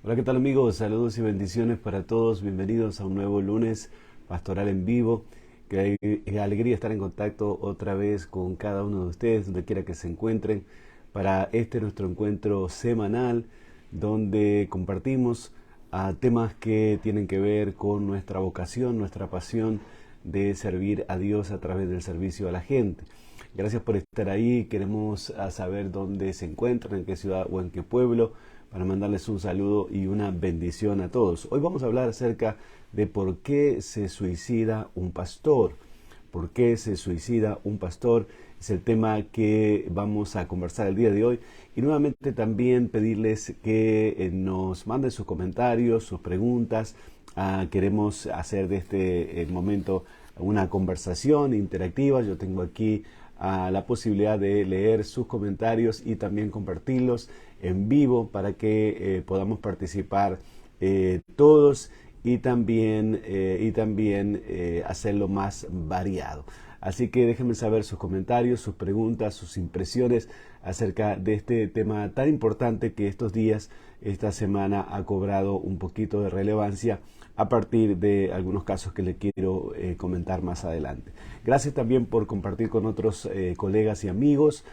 Hola, ¿qué tal amigos? Saludos y bendiciones para todos. Bienvenidos a un nuevo lunes pastoral en vivo. Qué alegría estar en contacto otra vez con cada uno de ustedes, donde quiera que se encuentren, para nuestro encuentro semanal, donde compartimos temas que tienen que ver con nuestra vocación, nuestra pasión de servir a Dios a través del servicio a la gente. Gracias por estar ahí. Queremos saber dónde se encuentran, en qué ciudad o en qué pueblo, para mandarles un saludo y una bendición a todos. Hoy vamos a hablar acerca de por qué se suicida un pastor. ¿Por qué se suicida un pastor? Es el tema que vamos a conversar el día de hoy. Y nuevamente también pedirles que nos manden sus comentarios, sus preguntas. Queremos hacer de este momento una conversación interactiva. Yo tengo aquí la posibilidad de leer sus comentarios y también compartirlos en vivo para que podamos participar todos y también hacerlo más variado. Así que déjenme saber sus comentarios, sus preguntas, sus impresiones acerca de este tema tan importante que estos días, esta semana, ha cobrado un poquito de relevancia a partir de algunos casos que les quiero comentar más adelante. Gracias también por compartir con otros colegas y amigos.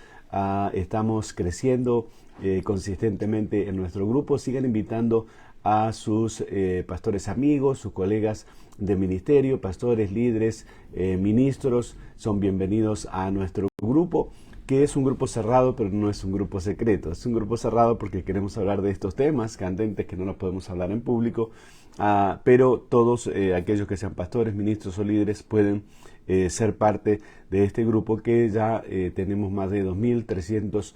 Estamos creciendo consistentemente en nuestro grupo. Sigan invitando a sus pastores amigos, sus colegas de ministerio, pastores, líderes, ministros. Son bienvenidos a nuestro grupo, que es un grupo cerrado, pero no es un grupo secreto. Es un grupo cerrado porque queremos hablar de estos temas candentes que no los podemos hablar en público, pero todos aquellos que sean pastores, ministros o líderes pueden ser parte de este grupo, que ya tenemos más de 2.300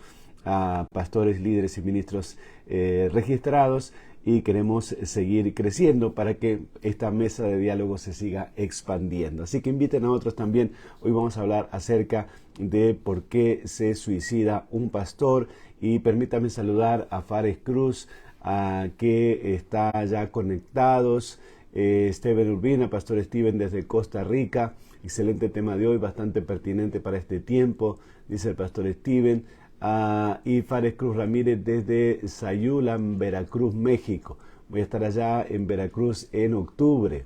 pastores, líderes y ministros registrados, y queremos seguir creciendo para que esta mesa de diálogo se siga expandiendo. Así que inviten a otros también. Hoy vamos a hablar acerca de por qué se suicida un pastor, y permítanme saludar a Fares Cruz, que está ya conectados. Steven Urbina, Pastor Steven desde Costa Rica. Excelente tema de hoy, bastante pertinente para este tiempo, dice el Pastor Steven. Y Fares Cruz Ramírez desde Sayula, Veracruz, México. Voy a estar allá en Veracruz en octubre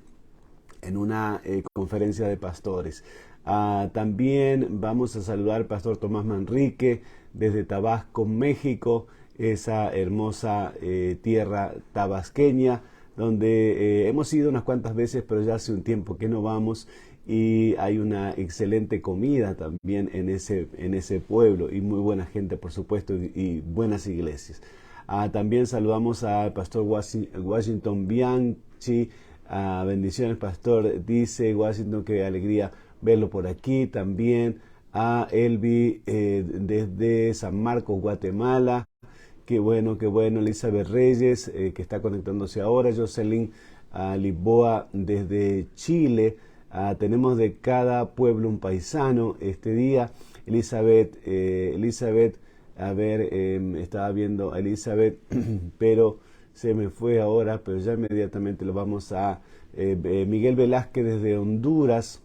en una conferencia de pastores. También vamos a saludar al Pastor Tomás Manrique desde Tabasco, México, esa hermosa tierra tabasqueña, donde hemos ido unas cuantas veces, pero ya hace un tiempo que no vamos, y hay una excelente comida también en ese pueblo, y muy buena gente, por supuesto, y buenas iglesias. También saludamos al Pastor Washington Bianchi. Bendiciones, Pastor, dice Washington, qué alegría verlo por aquí. También a Elvi desde San Marcos, Guatemala. Qué bueno, qué bueno. Elizabeth Reyes, que está conectándose ahora. Jocelyn Lisboa desde Chile. Tenemos de cada pueblo un paisano este día. Elizabeth, a ver, estaba viendo a Elizabeth, pero se me fue ahora, pero ya inmediatamente lo vamos a... Miguel Velázquez desde Honduras.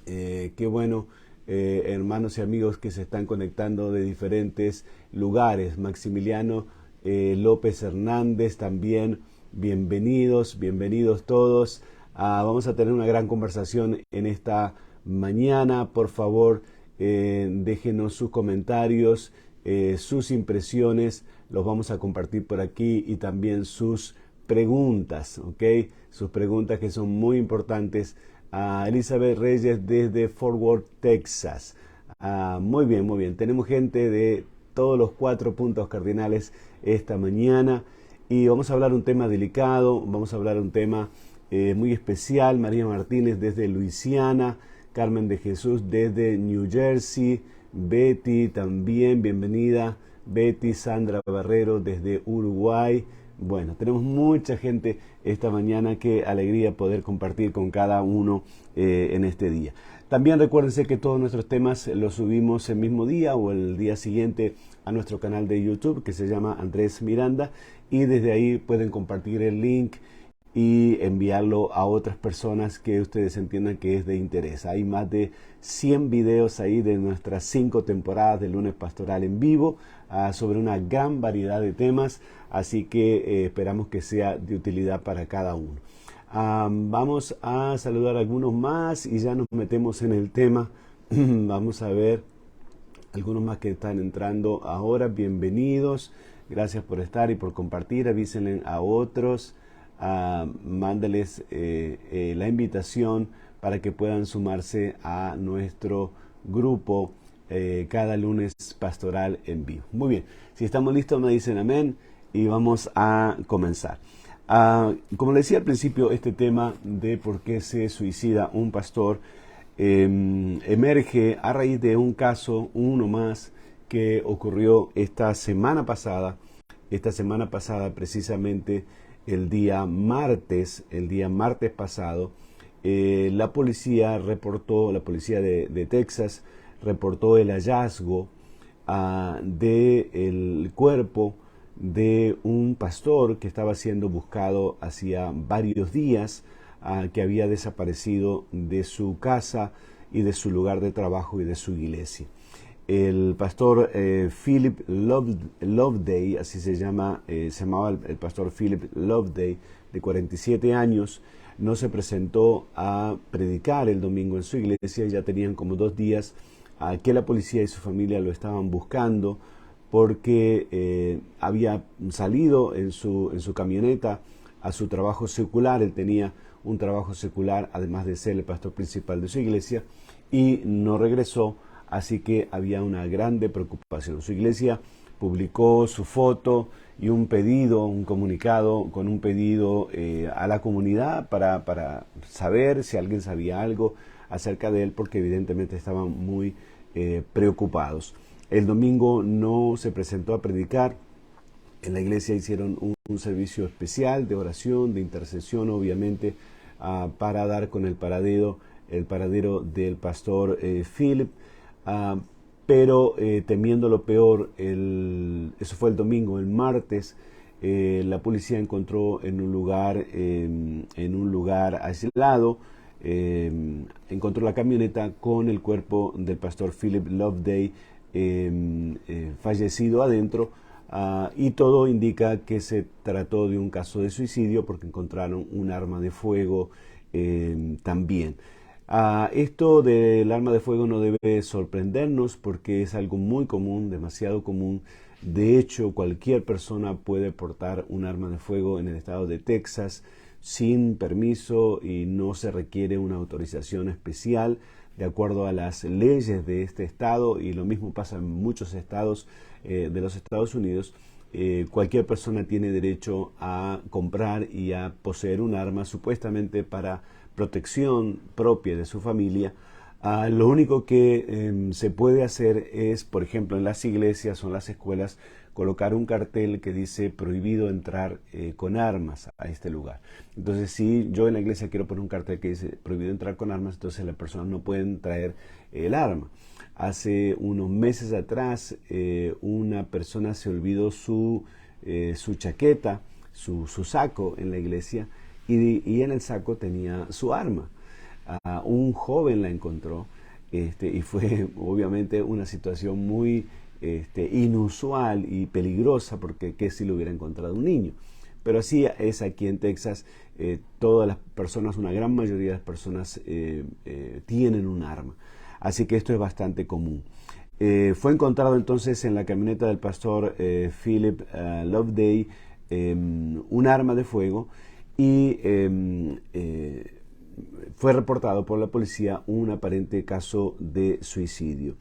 Qué bueno, hermanos y amigos que se están conectando de diferentes lugares. Maximiliano López Hernández también, bienvenidos, bienvenidos todos. Vamos a tener una gran conversación en esta mañana. Por favor, déjenos sus comentarios, sus impresiones, los vamos a compartir por aquí, y también sus preguntas, ¿ok? Sus preguntas, que son muy importantes. Elizabeth Reyes desde Fort Worth, Texas. Muy bien, muy bien. Tenemos gente de todos los 4 puntos cardinales esta mañana, y vamos a hablar un tema delicado, vamos a hablar un tema muy especial. María Martínez desde Luisiana, Carmen de Jesús desde New Jersey, Betty también, bienvenida Betty. Sandra Barrero desde Uruguay. Bueno, tenemos mucha gente esta mañana. Qué alegría poder compartir con cada uno en este día. También recuérdense que todos nuestros temas los subimos el mismo día o el día siguiente a nuestro canal de YouTube, que se llama Andrés Miranda, y desde ahí pueden compartir el link y enviarlo a otras personas que ustedes entiendan que es de interés. Hay más de 100 videos ahí de nuestras 5 temporadas de Lunes Pastoral en Vivo, sobre una gran variedad de temas, así que esperamos que sea de utilidad para cada uno. Vamos a saludar a algunos más y ya nos metemos en el tema. Vamos a ver algunos más que están entrando ahora. Bienvenidos, gracias por estar y por compartir. Avísenle a otros, mándales la invitación para que puedan sumarse a nuestro grupo cada lunes pastoral en vivo. Muy bien, si estamos listos me dicen amén y vamos a comenzar. Como decía al principio, este tema de por qué se suicida un pastor emerge a raíz de un caso, uno más, que ocurrió esta semana pasada precisamente el día martes pasado. La policía de Texas reportó el hallazgo del cuerpo de un pastor que estaba siendo buscado hacía varios días, que había desaparecido de su casa y de su lugar de trabajo y de su iglesia. El pastor Philip Loveday, así se llamaba el pastor Philip Loveday, de 47 años, no se presentó a predicar el domingo en su iglesia. Ya tenían como 2 días que la policía y su familia lo estaban buscando porque había salido en su camioneta a su trabajo secular. Él tenía un trabajo secular, además de ser el pastor principal de su iglesia, y no regresó, así que había una grande preocupación. Su iglesia publicó su foto y un comunicado con un pedido a la comunidad para saber si alguien sabía algo acerca de él, porque evidentemente estaban muy preocupados. El domingo no se presentó a predicar. En la iglesia hicieron un servicio especial de oración, de intercesión, obviamente, para dar con el paradero del pastor Philip, pero temiendo lo peor, eso fue el domingo. El martes la policía encontró en un lugar aislado, encontró la camioneta con el cuerpo del pastor Philip Loveday fallecido adentro, y todo indica que se trató de un caso de suicidio porque encontraron un arma de fuego también. Esto del arma de fuego no debe sorprendernos porque es algo muy común, demasiado común. De hecho, cualquier persona puede portar un arma de fuego en el estado de Texas sin permiso y no se requiere una autorización especial de acuerdo a las leyes de este estado, y lo mismo pasa en muchos estados de los Estados Unidos. Cualquier persona tiene derecho a comprar y a poseer un arma supuestamente para protección propia de su familia. Lo único que se puede hacer es, por ejemplo, en las iglesias o en las escuelas, colocar un cartel que dice prohibido entrar con armas a este lugar. Entonces, si yo en la iglesia quiero poner un cartel que dice prohibido entrar con armas, entonces las personas no pueden traer el arma. Hace unos meses atrás, una persona se olvidó su chaqueta, su saco en la iglesia, y en el saco tenía su arma. Un joven la encontró, y fue obviamente una situación muy inusual y peligrosa, porque qué si lo hubiera encontrado un niño. Pero así es aquí en Texas. Todas las personas, una gran mayoría de las personas tienen un arma, así que esto es bastante común. Fue encontrado entonces en la camioneta del pastor Philip Loveday un arma de fuego, y fue reportado por la policía un aparente caso de suicidio.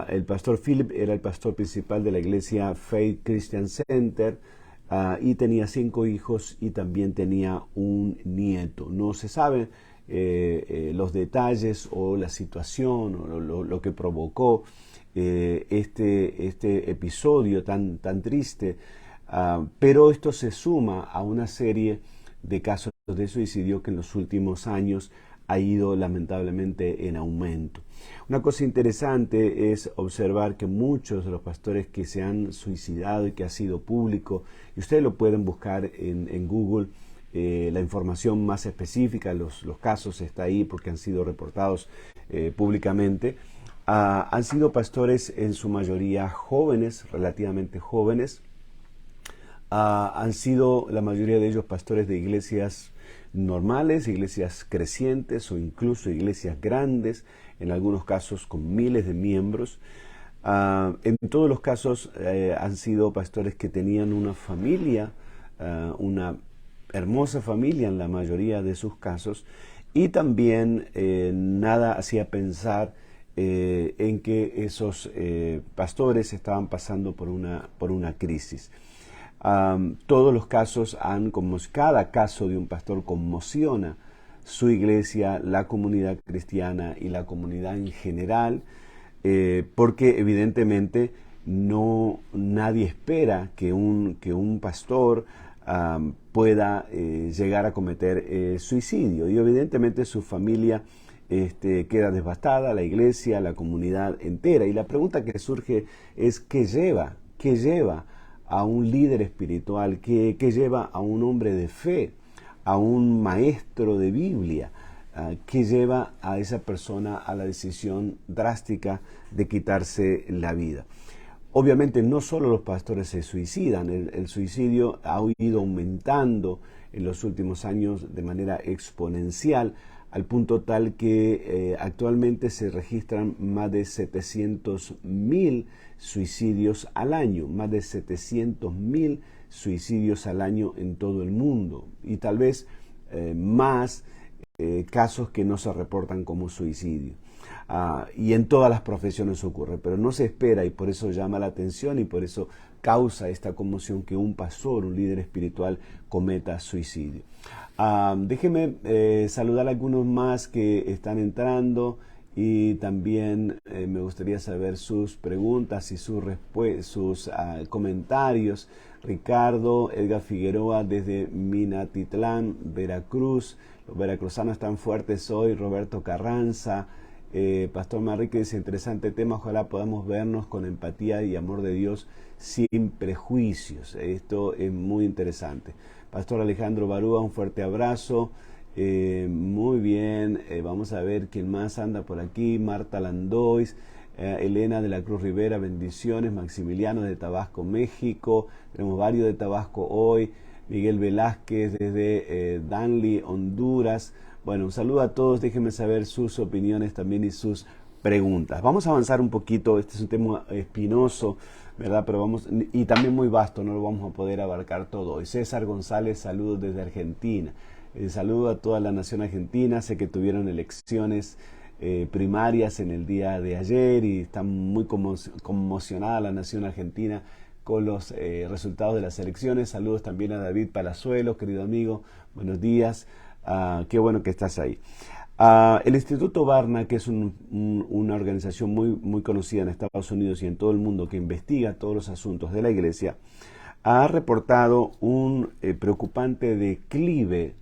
El pastor Philip era el pastor principal de la iglesia Faith Christian Center, y tenía 5 hijos y también tenía un nieto. No se sabe los detalles o la situación o lo que provocó este episodio tan triste, pero esto se suma a una serie de casos de suicidio que en los últimos años ha ido lamentablemente en aumento. Una cosa interesante es observar que muchos de los pastores que se han suicidado y que ha sido público, y ustedes lo pueden buscar en Google, la información más específica, los casos está ahí porque han sido reportados públicamente. Han sido pastores en su mayoría jóvenes, relativamente jóvenes. Han sido la mayoría de ellos pastores de iglesias normales, iglesias crecientes o incluso iglesias grandes, en algunos casos con miles de miembros. En todos los casos han sido pastores que tenían una familia, una hermosa familia en la mayoría de sus casos, y también nada hacía pensar en que esos pastores estaban pasando por una crisis. Todos los casos cada caso de un pastor conmociona su iglesia, la comunidad cristiana y la comunidad en general, porque evidentemente nadie espera que un pastor pueda llegar a cometer suicidio, y evidentemente su familia queda devastada, la iglesia, la comunidad entera. Y la pregunta que surge es: ¿qué lleva a un líder espiritual, qué lleva a un hombre de fe, a un maestro de Biblia, qué lleva a esa persona a la decisión drástica de quitarse la vida? Obviamente no solo los pastores se suicidan, el suicidio ha ido aumentando en los últimos años de manera exponencial, al punto tal que actualmente se registran más de 700.000 suicidios al año, más de 700.000 suicidios al año en todo el mundo, y tal vez más casos que no se reportan como suicidio. Y en todas las profesiones ocurre, pero no se espera, y por eso llama la atención y por eso causa esta conmoción que un pastor, un líder espiritual, cometa suicidio. Déjeme saludar a algunos más que están entrando, y también me gustaría saber sus preguntas y sus comentarios. Ricardo, Edgar Figueroa desde Minatitlán, Veracruz. Los veracruzanos están fuertes hoy. Roberto Carranza. Pastor Manrique dice: interesante tema, ojalá podamos vernos con empatía y amor de Dios sin prejuicios. Esto es muy interesante. Pastor Alejandro Barúa, un fuerte abrazo. Muy bien, vamos a ver quién más anda por aquí. Marta Landois, Elena de la Cruz Rivera, bendiciones. Maximiliano de Tabasco, México. Tenemos varios de Tabasco hoy. Miguel Velázquez desde Danlí, Honduras. Bueno, un saludo a todos, déjenme saber sus opiniones también y sus preguntas. Vamos a avanzar un poquito, este es un tema espinoso, ¿verdad? Pero y también muy vasto, no lo vamos a poder abarcar todo hoy. César González, saludos desde Argentina. Saludo a toda la nación argentina, sé que tuvieron elecciones primarias en el día de ayer y está muy conmocionada la nación argentina con los resultados de las elecciones. Saludos también a David Palazuelos, querido amigo, buenos días. Qué bueno que estás ahí. El Instituto Barna, que es una organización muy conocida en Estados Unidos y en todo el mundo que investiga todos los asuntos de la iglesia, ha reportado un preocupante declive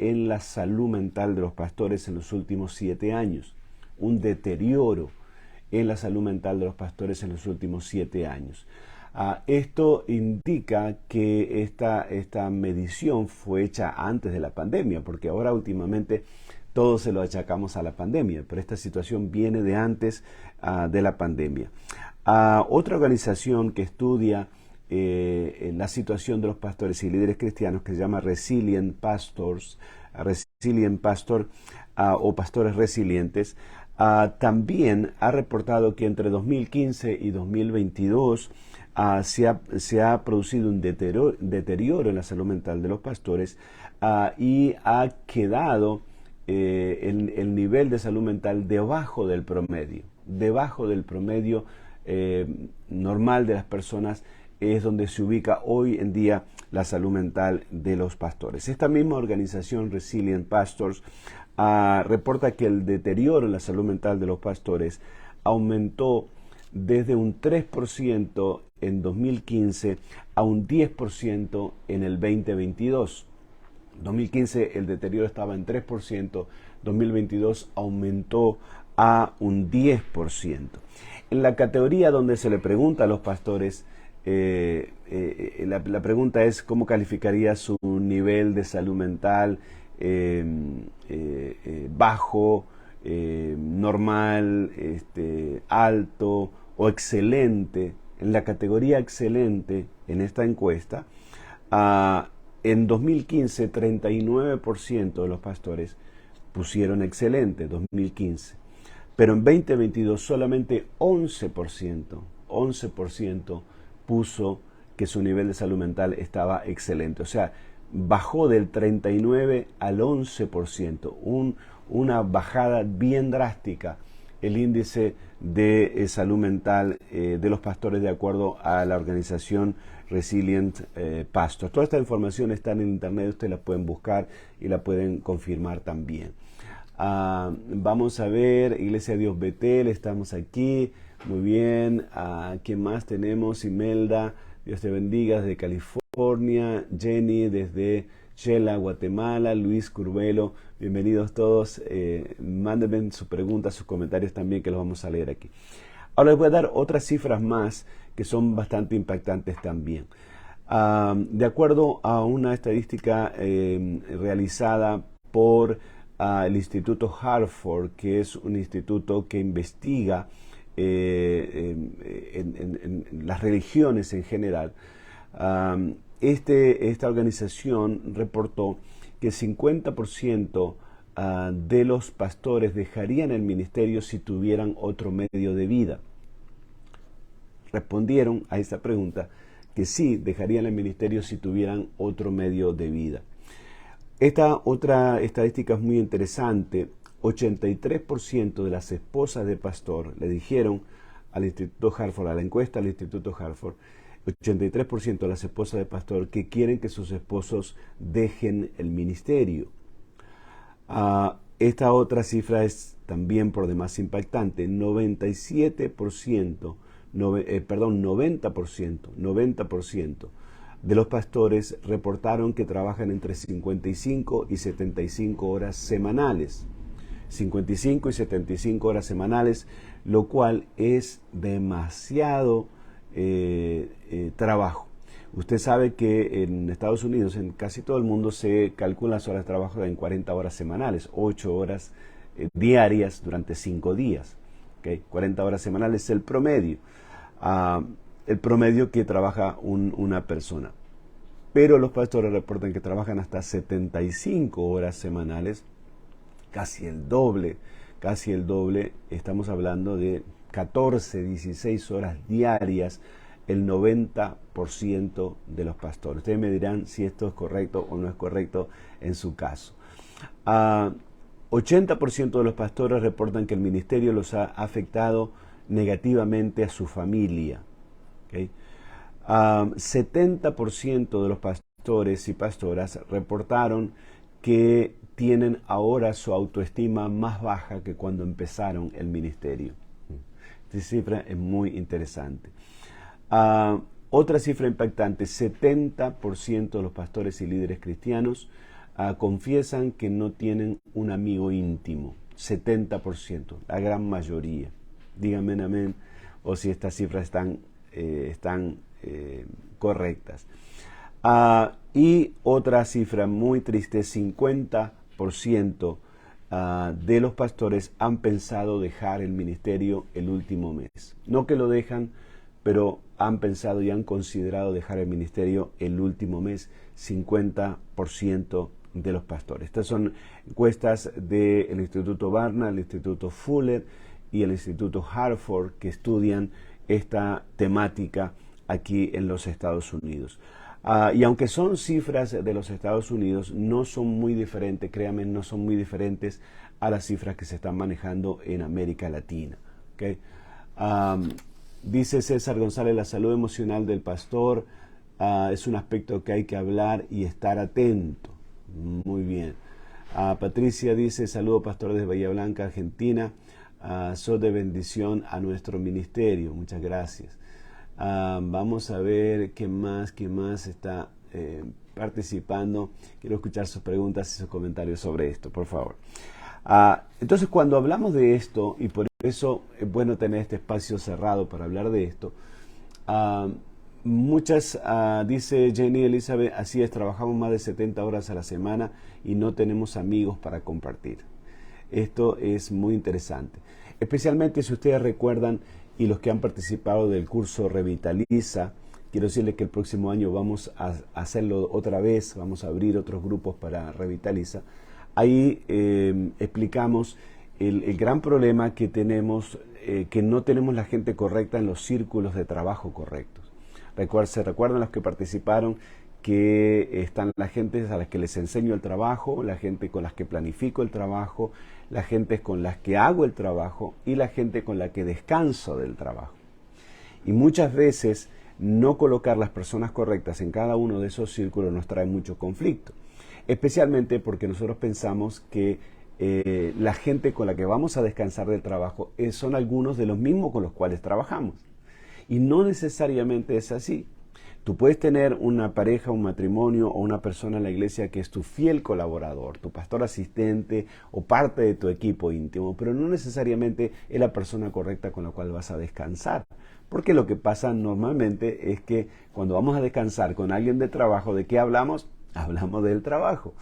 en la salud mental de los pastores en los últimos 7 años. Un deterioro en la salud mental de los pastores en los últimos 7 años. Esto indica que esta medición fue hecha antes de la pandemia, porque ahora últimamente todo se lo achacamos a la pandemia, pero esta situación viene de antes de la pandemia. Otra organización que estudia la situación de los pastores y líderes cristianos, que se llama Resilient Pastor o Pastores Resilientes, también ha reportado que entre 2015 y 2022 se ha producido un deterioro en la salud mental de los pastores, y ha quedado el nivel de salud mental debajo del promedio normal de las personas. Es donde se ubica hoy en día la salud mental de los pastores. Esta misma organización, Resilient Pastors, reporta que el deterioro en la salud mental de los pastores aumentó desde un 3% en 2015 a un 10% en el 2022. En 2015 el deterioro estaba en 3%, 2022 aumentó a un 10%. En la categoría donde se le pregunta a los pastores, la pregunta es: ¿cómo calificaría su nivel de salud mental? Bajo, normal, alto o excelente, en la categoría excelente en esta encuesta, en 2015 39% de los pastores pusieron excelente, 2015. Pero en 2022 solamente 11% puso que su nivel de salud mental estaba excelente. O sea, bajó del 39 al 11%, una bajada bien drástica el índice de salud mental de los pastores de acuerdo a la organización Resilient Pastors. Toda esta información está en internet, ustedes la pueden buscar y la pueden confirmar también. Vamos a ver, Iglesia Dios Betel, estamos aquí, muy bien. ¿Quién más tenemos? Imelda, Dios te bendiga, desde California. Jenny, desde Shela, Guatemala. Luis Curvelo, bienvenidos todos. Mándenme sus preguntas, sus comentarios también, que los vamos a leer aquí. Ahora les voy a dar otras cifras más que son bastante impactantes también. De acuerdo a una estadística realizada por el Instituto Hartford, que es un instituto que investiga en las religiones en general, esta organización reportó que 50% de los pastores dejarían el ministerio si tuvieran otro medio de vida. Respondieron a esa pregunta que sí, dejarían el ministerio si tuvieran otro medio de vida. Esta otra estadística es muy interesante. 83% de las esposas de pastor le dijeron al Instituto Hartford, a la encuesta del Instituto Hartford, 83% de las esposas de pastor que quieren que sus esposos dejen el ministerio. Esta otra cifra es también por demás impactante. 90% de los pastores reportaron que trabajan entre 55 y 75 horas semanales. 55 y 75 horas semanales, lo cual es demasiado trabajo. Usted sabe que en Estados Unidos, en casi todo el mundo, se calculan las horas de trabajo en 40 horas semanales, 8 horas diarias durante 5 días. ¿Okay? 40 horas semanales es el promedio. El promedio que trabaja una persona. Pero los pastores reportan que trabajan hasta 75 horas semanales, casi el doble, estamos hablando de 14, 16 horas diarias, el 90% de los pastores. Ustedes me dirán si esto es correcto o no es correcto en su caso. 80% de los pastores reportan que el ministerio los ha afectado negativamente a su familia. ¿Okay? 70% de los pastores y pastoras reportaron que tienen ahora su autoestima más baja que cuando empezaron el ministerio. Esta cifra es muy interesante. Otra cifra impactante, 70% de los pastores y líderes cristianos confiesan que no tienen un amigo íntimo. 70%, la gran mayoría. Díganme amén o si estas cifras están correctas. Y otra cifra muy triste, 50% de los pastores han pensado dejar el ministerio el último mes. No que lo dejan, pero han pensado y han considerado dejar el ministerio el último mes, 50% de los pastores. Estas son encuestas del Instituto Barna, el Instituto Fuller y el Instituto Hartford, que estudian esta temática aquí en los Estados Unidos. Y aunque son cifras de los Estados Unidos, no son muy diferentes, créanme, no son muy diferentes a las cifras que se están manejando en América Latina. ¿Okay? Dice César González, la salud emocional del pastor es un aspecto que hay que hablar y estar atento. Muy bien. Patricia dice, saludo pastor desde Bahía Blanca, Argentina. Soy de bendición a nuestro ministerio. Muchas gracias. Vamos a ver qué más está participando. Quiero escuchar sus preguntas y sus comentarios sobre esto, por favor. Entonces, cuando hablamos de esto, y por eso es bueno tener este espacio cerrado para hablar de esto, dice Jenny Elizabeth, así es, trabajamos más de 70 horas a la semana y no tenemos amigos para compartir. Esto es muy interesante. Especialmente si ustedes recuerdan y los que han participado del curso Revitaliza, quiero decirles que el próximo año vamos a hacerlo otra vez, vamos a abrir otros grupos para Revitaliza. Ahí explicamos el gran problema que tenemos, que no tenemos la gente correcta en los círculos de trabajo correctos. ¿Se recuerdan los que participaron que están la gente a las que les enseño el trabajo, la gente con las que planifico el trabajo, la gente con las que hago el trabajo y la gente con la que descanso del trabajo? Y muchas veces no colocar las personas correctas en cada uno de esos círculos nos trae mucho conflicto, especialmente porque nosotros pensamos que la gente con la que vamos a descansar del trabajo son algunos de los mismos con los cuales trabajamos. Y no necesariamente es así. Tú puedes tener una pareja, un matrimonio o una persona en la iglesia que es tu fiel colaborador, tu pastor asistente o parte de tu equipo íntimo, pero no necesariamente es la persona correcta con la cual vas a descansar. Porque lo que pasa normalmente es que cuando vamos a descansar con alguien de trabajo, ¿de qué hablamos? Hablamos del trabajo.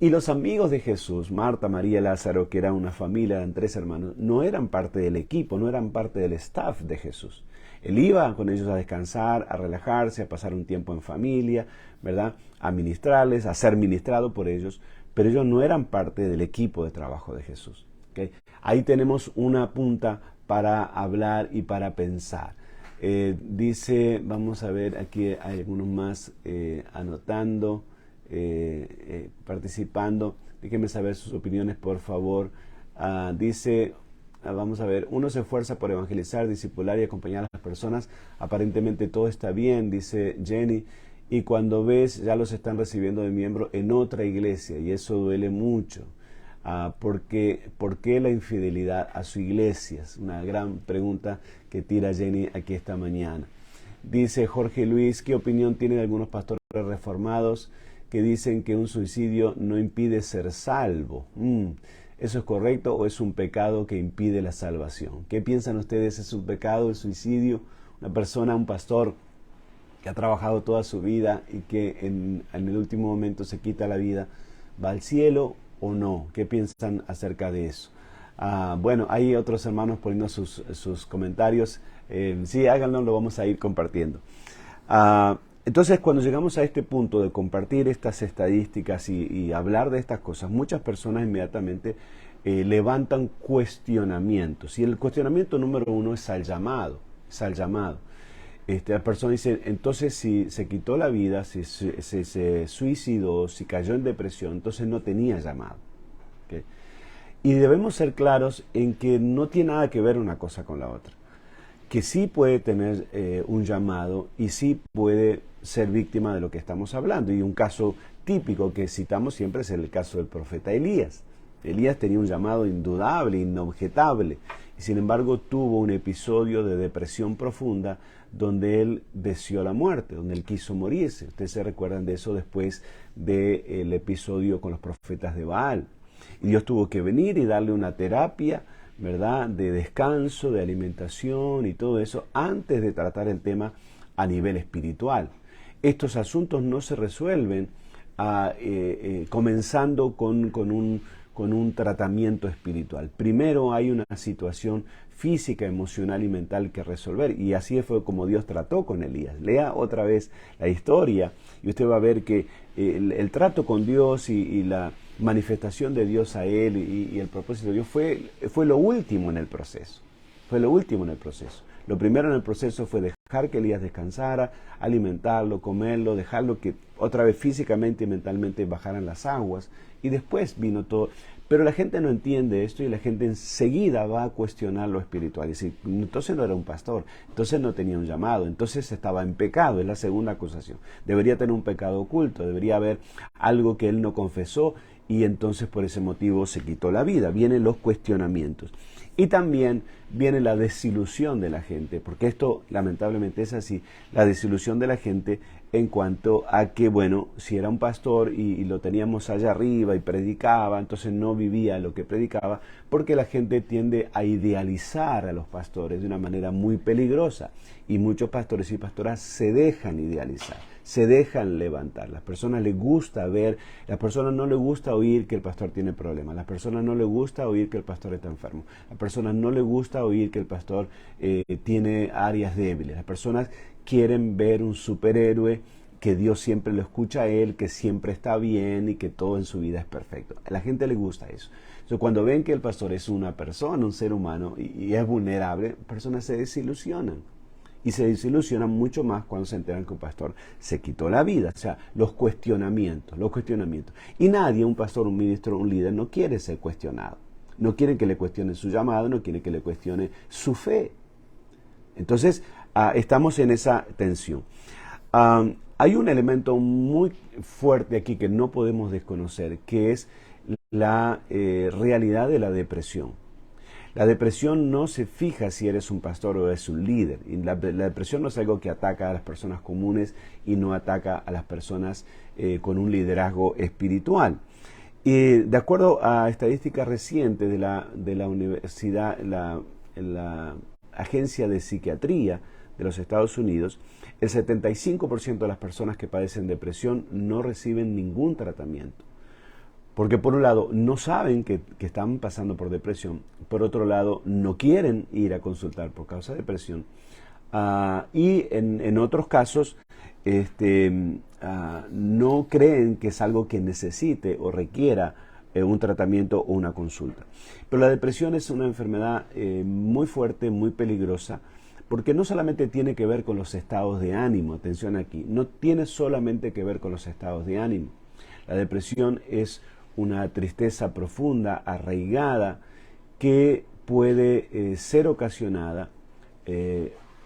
Y los amigos de Jesús, Marta, María y Lázaro, que eran una familia, eran 3 hermanos, no eran parte del equipo, no eran parte del staff de Jesús. Él iba con ellos a descansar, a relajarse, a pasar un tiempo en familia, ¿verdad? A ministrarles, a ser ministrado por ellos, pero ellos no eran parte del equipo de trabajo de Jesús. ¿Okay? Ahí tenemos una punta para hablar y para pensar. Dice, vamos a ver, aquí hay algunos más anotando, participando. Déjenme saber sus opiniones, por favor. Dice... Vamos a ver, uno se esfuerza por evangelizar, discipular y acompañar a las personas. Aparentemente todo está bien, dice Jenny, y cuando ves ya los están recibiendo de miembro en otra iglesia y eso duele mucho. ¿Por qué la infidelidad a su iglesia? Es una gran pregunta que tira Jenny aquí esta mañana. Dice Jorge Luis, ¿qué opinión tienen algunos pastores reformados que dicen que un suicidio no impide ser salvo? ¿Eso es correcto o es un pecado que impide la salvación? ¿Qué piensan ustedes? ¿Es un pecado el suicidio? Una persona, un pastor que ha trabajado toda su vida y que en el último momento se quita la vida, ¿va al cielo o no? ¿Qué piensan acerca de eso? Bueno, hay otros hermanos poniendo sus comentarios. Sí, háganlo, lo vamos a ir compartiendo. Entonces, cuando llegamos a este punto de compartir estas estadísticas y hablar de estas cosas, muchas personas inmediatamente levantan cuestionamientos. Y el cuestionamiento número 1 es al llamado. La persona dice, entonces si se quitó la vida, si se suicidó, si cayó en depresión, entonces no tenía llamado. ¿Okay? Y debemos ser claros en que no tiene nada que ver una cosa con la otra. Que sí puede tener un llamado y sí puede ser víctima de lo que estamos hablando. Y un caso típico que citamos siempre es el caso del profeta Elías. Elías tenía un llamado indudable, inobjetable, y sin embargo tuvo un episodio de depresión profunda donde él deseó la muerte, donde él quiso morirse. Ustedes se recuerdan de eso después del episodio con los profetas de Baal. Y Dios tuvo que venir y darle una terapia, ¿verdad?, de descanso, de alimentación y todo eso, antes de tratar el tema a nivel espiritual. Estos asuntos no se resuelven comenzando con un tratamiento espiritual. Primero hay una situación física, emocional y mental que resolver, y así fue como Dios trató con Elías. Lea otra vez la historia y usted va a ver que el trato con Dios y la manifestación de Dios a él y el propósito de Dios fue lo último en el proceso. Lo primero en el proceso fue dejar que Elías descansara, alimentarlo, comerlo, dejarlo que otra vez físicamente y mentalmente bajaran las aguas, y después vino todo. Pero la gente no entiende esto y la gente enseguida va a cuestionar lo espiritual. Y decir, entonces no era un pastor, entonces no tenía un llamado, entonces estaba en pecado, es la segunda acusación. Debería tener un pecado oculto, debería haber algo que él no confesó y entonces por ese motivo se quitó la vida. Vienen los cuestionamientos. Y también viene la desilusión de la gente, porque esto lamentablemente es así, la desilusión de la gente en cuanto a que, bueno, si era un pastor y lo teníamos allá arriba y predicaba, entonces no vivía lo que predicaba, porque la gente tiende a idealizar a los pastores de una manera muy peligrosa, y muchos pastores y pastoras se dejan idealizar, se dejan levantar. Las personas les gusta ver, las personas no les gusta oír que el pastor tiene problemas, las personas no les gusta oír que el pastor está enfermo, las personas no les gusta oír que el pastor tiene áreas débiles, las personas quieren ver un superhéroe que Dios siempre lo escucha a él, que siempre está bien y que todo en su vida es perfecto. A la gente le gusta eso. Entonces, cuando ven que el pastor es una persona, un ser humano y es vulnerable, personas se desilusionan. Y se desilusionan mucho más cuando se enteran que un pastor se quitó la vida. O sea, los cuestionamientos. Y nadie, un pastor, un ministro, un líder, no quiere ser cuestionado. No quieren que le cuestionen su llamado, no quieren que le cuestione su fe. Entonces, estamos en esa tensión. Hay un elemento muy fuerte aquí que no podemos desconocer, que es la realidad de la depresión. La depresión no se fija si eres un pastor o eres un líder. Y la depresión no es algo que ataca a las personas comunes y no ataca a las personas con un liderazgo espiritual. Y de acuerdo a estadísticas recientes de la universidad, la Agencia de Psiquiatría de los Estados Unidos, el 75% de las personas que padecen depresión no reciben ningún tratamiento. Porque por un lado no saben que están pasando por depresión, por otro lado no quieren ir a consultar por causa de depresión, y en otros casos no creen que es algo que necesite o requiera un tratamiento o una consulta. Pero la depresión es una enfermedad muy fuerte, muy peligrosa, porque no solamente tiene que ver con los estados de ánimo, atención aquí, no tiene solamente que ver con los estados de ánimo. La depresión es una tristeza profunda, arraigada, que puede ser ocasionada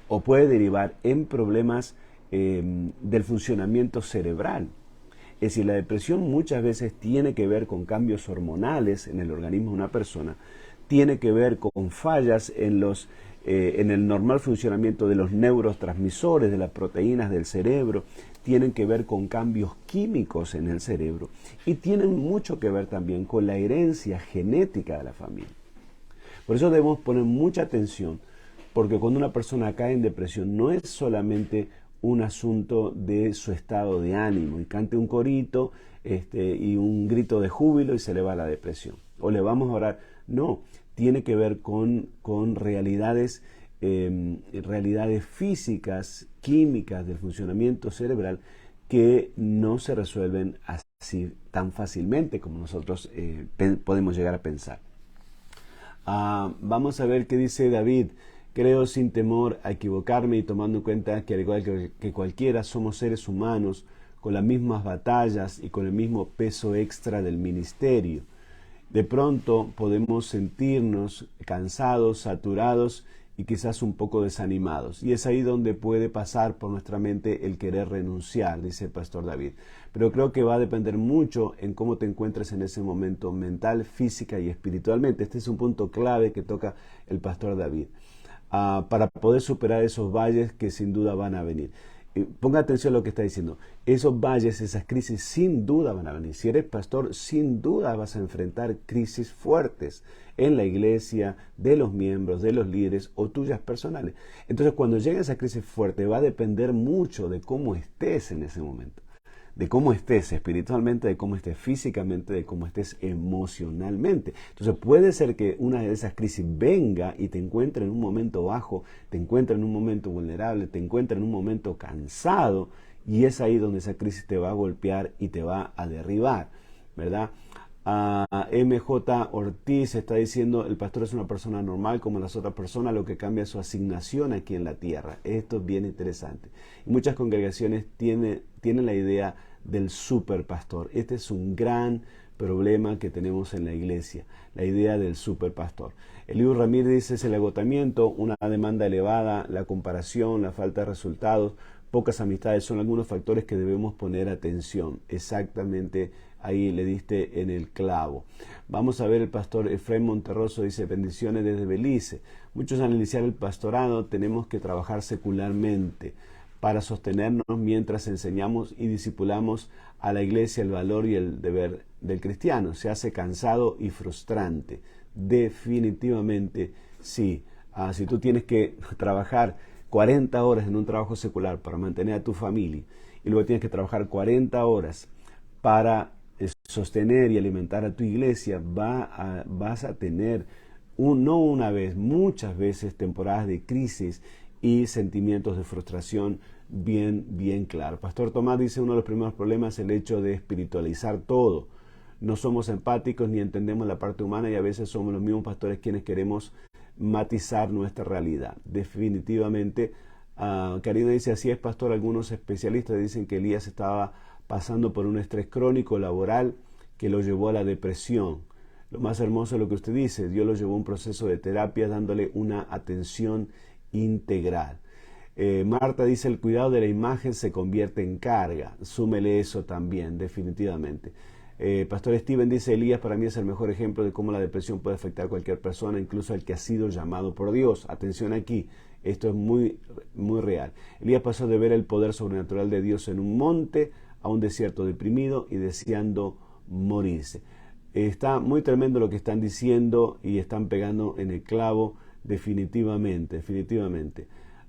o puede derivar en problemas del funcionamiento cerebral. Es decir, la depresión muchas veces tiene que ver con cambios hormonales en el organismo de una persona, tiene que ver con fallas en el normal funcionamiento de los neurotransmisores, de las proteínas del cerebro, tienen que ver con cambios químicos en el cerebro y tienen mucho que ver también con la herencia genética de la familia. Por eso debemos poner mucha atención, porque cuando una persona cae en depresión no es solamente un asunto de su estado de ánimo y cante un corito y un grito de júbilo y se le va la depresión. O le vamos a orar. No, tiene que ver con realidades físicas, químicas del funcionamiento cerebral que no se resuelven así tan fácilmente como nosotros podemos llegar a pensar. Vamos a ver qué dice David. Creo sin temor a equivocarme y tomando en cuenta que al igual que cualquiera somos seres humanos con las mismas batallas y con el mismo peso extra del ministerio. De pronto podemos sentirnos cansados, saturados y quizás un poco desanimados. Y es ahí donde puede pasar por nuestra mente el querer renunciar, dice el pastor David. Pero creo que va a depender mucho en cómo te encuentres en ese momento mental, física y espiritualmente. Este es un punto clave que toca el pastor David. Para poder superar esos valles que sin duda van a venir. Ponga atención a lo que está diciendo. Esos valles, esas crisis sin duda van a venir. Si eres pastor, sin duda vas a enfrentar crisis fuertes en la iglesia, de los miembros, de los líderes o tuyas personales. Entonces, cuando llegue esa crisis fuerte, va a depender mucho de cómo estés en ese momento. De cómo estés espiritualmente, de cómo estés físicamente, de cómo estés emocionalmente. Entonces puede ser que una de esas crisis venga y te encuentre en un momento bajo, te encuentre en un momento vulnerable, te encuentre en un momento cansado y es ahí donde esa crisis te va a golpear y te va a derribar, ¿verdad? MJ Ortiz está diciendo, el pastor es una persona normal como las otras personas, lo que cambia es su asignación aquí en la tierra. Esto es bien interesante. Y muchas congregaciones tienen la idea del superpastor. Este es un gran problema que tenemos en la iglesia, la idea del superpastor. Eliú Ramírez dice, es el agotamiento, una demanda elevada, la comparación, la falta de resultados, pocas amistades, son algunos factores que debemos poner atención. Exactamente, ahí le diste en el clavo. Vamos a ver, el pastor Efraín Monterroso dice, bendiciones desde Belice. Muchos al iniciar el pastorado tenemos que trabajar secularmente para sostenernos mientras enseñamos y discipulamos a la iglesia el valor y el deber del cristiano. Se hace cansado y frustrante. Definitivamente sí. Si tú tienes que trabajar 40 horas en un trabajo secular para mantener a tu familia y luego tienes que trabajar 40 horas para sostener y alimentar a tu iglesia, vas a tener no una vez, muchas veces temporadas de crisis y sentimientos de frustración bien claro. Pastor Tomás dice, uno de los primeros problemas es el hecho de espiritualizar todo. No somos empáticos ni entendemos la parte humana y a veces somos los mismos pastores quienes queremos matizar nuestra realidad. Definitivamente, Karina dice, así es, pastor. Algunos especialistas dicen que Elías estaba pasando por un estrés crónico laboral que lo llevó a la depresión. Lo más hermoso es lo que usted dice, Dios lo llevó a un proceso de terapia dándole una atención integral. Marta dice, el cuidado de la imagen se convierte en carga. Súmele eso también, definitivamente. Pastor Steven dice, Elías para mí es el mejor ejemplo de cómo la depresión puede afectar a cualquier persona, incluso al que ha sido llamado por Dios. Atención aquí, esto es muy real. Elías pasó de ver el poder sobrenatural de Dios en un monte a un desierto deprimido y deseando morirse. Está muy tremendo lo que están diciendo y están pegando en el clavo, definitivamente.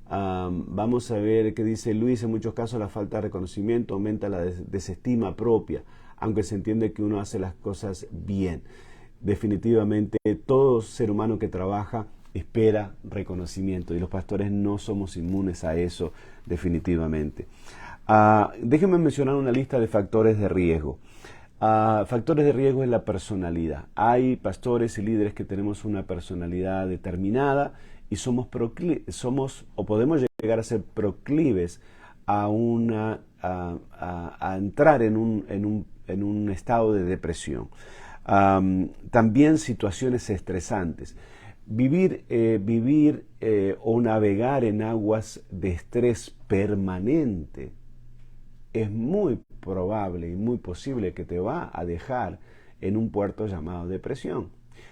Vamos a ver qué dice Luis. En muchos casos la falta de reconocimiento aumenta la desestima propia, aunque se entiende que uno hace las cosas bien. Definitivamente todo ser humano que trabaja espera reconocimiento y los pastores no somos inmunes a eso, definitivamente. Déjenme mencionar una lista de factores de riesgo. Factores de riesgo es la personalidad. Hay pastores y líderes que tenemos una personalidad determinada y o podemos llegar a ser proclives a entrar en un estado de depresión. También situaciones estresantes. Vivir o navegar en aguas de estrés permanente es muy probable y muy posible que te va a dejar en un puerto llamado depresión.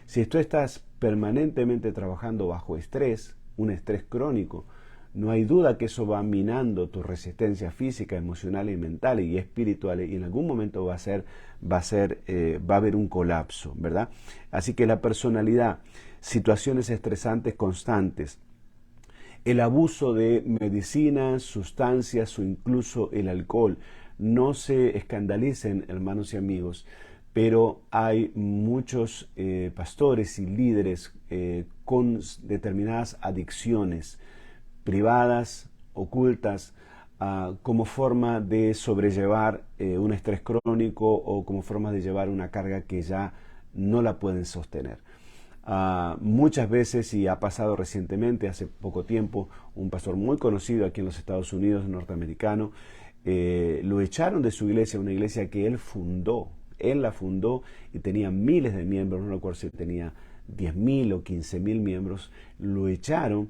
Si tú estás permanentemente trabajando bajo estrés, un estrés crónico, no hay duda que eso va minando tu resistencia física, emocional y mental y espiritual, y en algún momento va a haber un colapso, ¿verdad? Así que la personalidad, situaciones estresantes constantes, el abuso de medicinas, sustancias o incluso el alcohol. No se escandalicen, hermanos y amigos, pero hay muchos pastores y líderes con determinadas adicciones privadas, ocultas, como forma de sobrellevar un estrés crónico o como forma de llevar una carga que ya no la pueden sostener. Muchas veces, y ha pasado recientemente, hace poco tiempo, un pastor muy conocido aquí en los Estados Unidos, norteamericano, lo echaron de su iglesia, una iglesia que él fundó. Él la fundó y tenía miles de miembros, no recuerdo si tenía 10,000 o 15,000 miembros. Lo echaron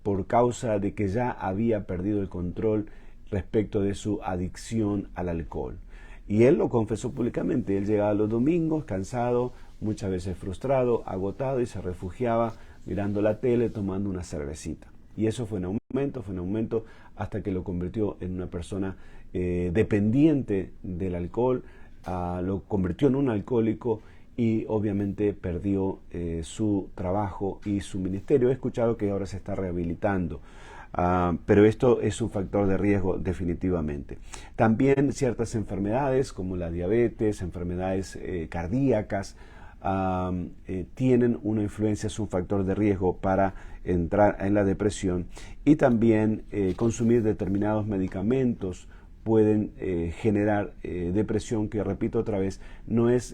por causa de que ya había perdido el control respecto de su adicción al alcohol. Y él lo confesó públicamente. Él llegaba los domingos cansado, muchas veces frustrado, agotado, y se refugiaba mirando la tele, tomando una cervecita. Y eso fue en aumento, hasta que lo convirtió en una persona dependiente del alcohol, lo convirtió en un alcohólico y obviamente perdió su trabajo y su ministerio. He escuchado que ahora se está rehabilitando. Pero esto es un factor de riesgo definitivamente. También ciertas enfermedades como la diabetes, enfermedades cardíacas, tienen una influencia, es un factor de riesgo para entrar en la depresión. Y también consumir determinados medicamentos pueden generar depresión, que repito otra vez,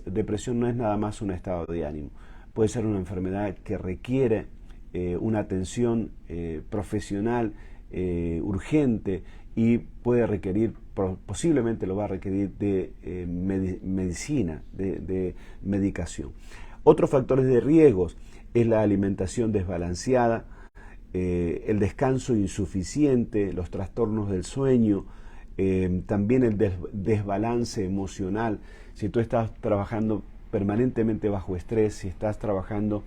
depresión no es nada más un estado de ánimo. Puede ser una enfermedad que requiere una atención profesional urgente y puede requerir, posiblemente lo va a requerir de medicina, de medicación. Otros factores de riesgos es la alimentación desbalanceada, el descanso insuficiente, los trastornos del sueño, también el desbalance emocional. Si tú estás trabajando permanentemente bajo estrés, si estás trabajando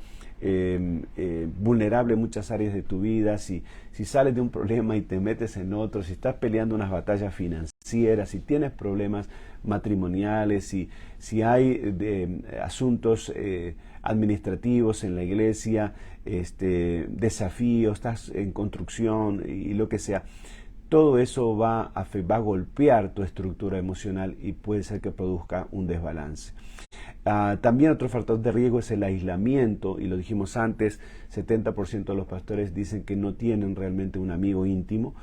vulnerable en muchas áreas de tu vida, si sales de un problema y te metes en otro, si estás peleando unas batallas financieras, si tienes problemas matrimoniales, si hay asuntos administrativos en la iglesia, desafíos, estás en construcción y lo que sea, todo eso va a golpear tu estructura emocional y puede ser que produzca un desbalance. También otro factor de riesgo es el aislamiento, y lo dijimos antes, 70% de los pastores dicen que no tienen realmente un amigo íntimo.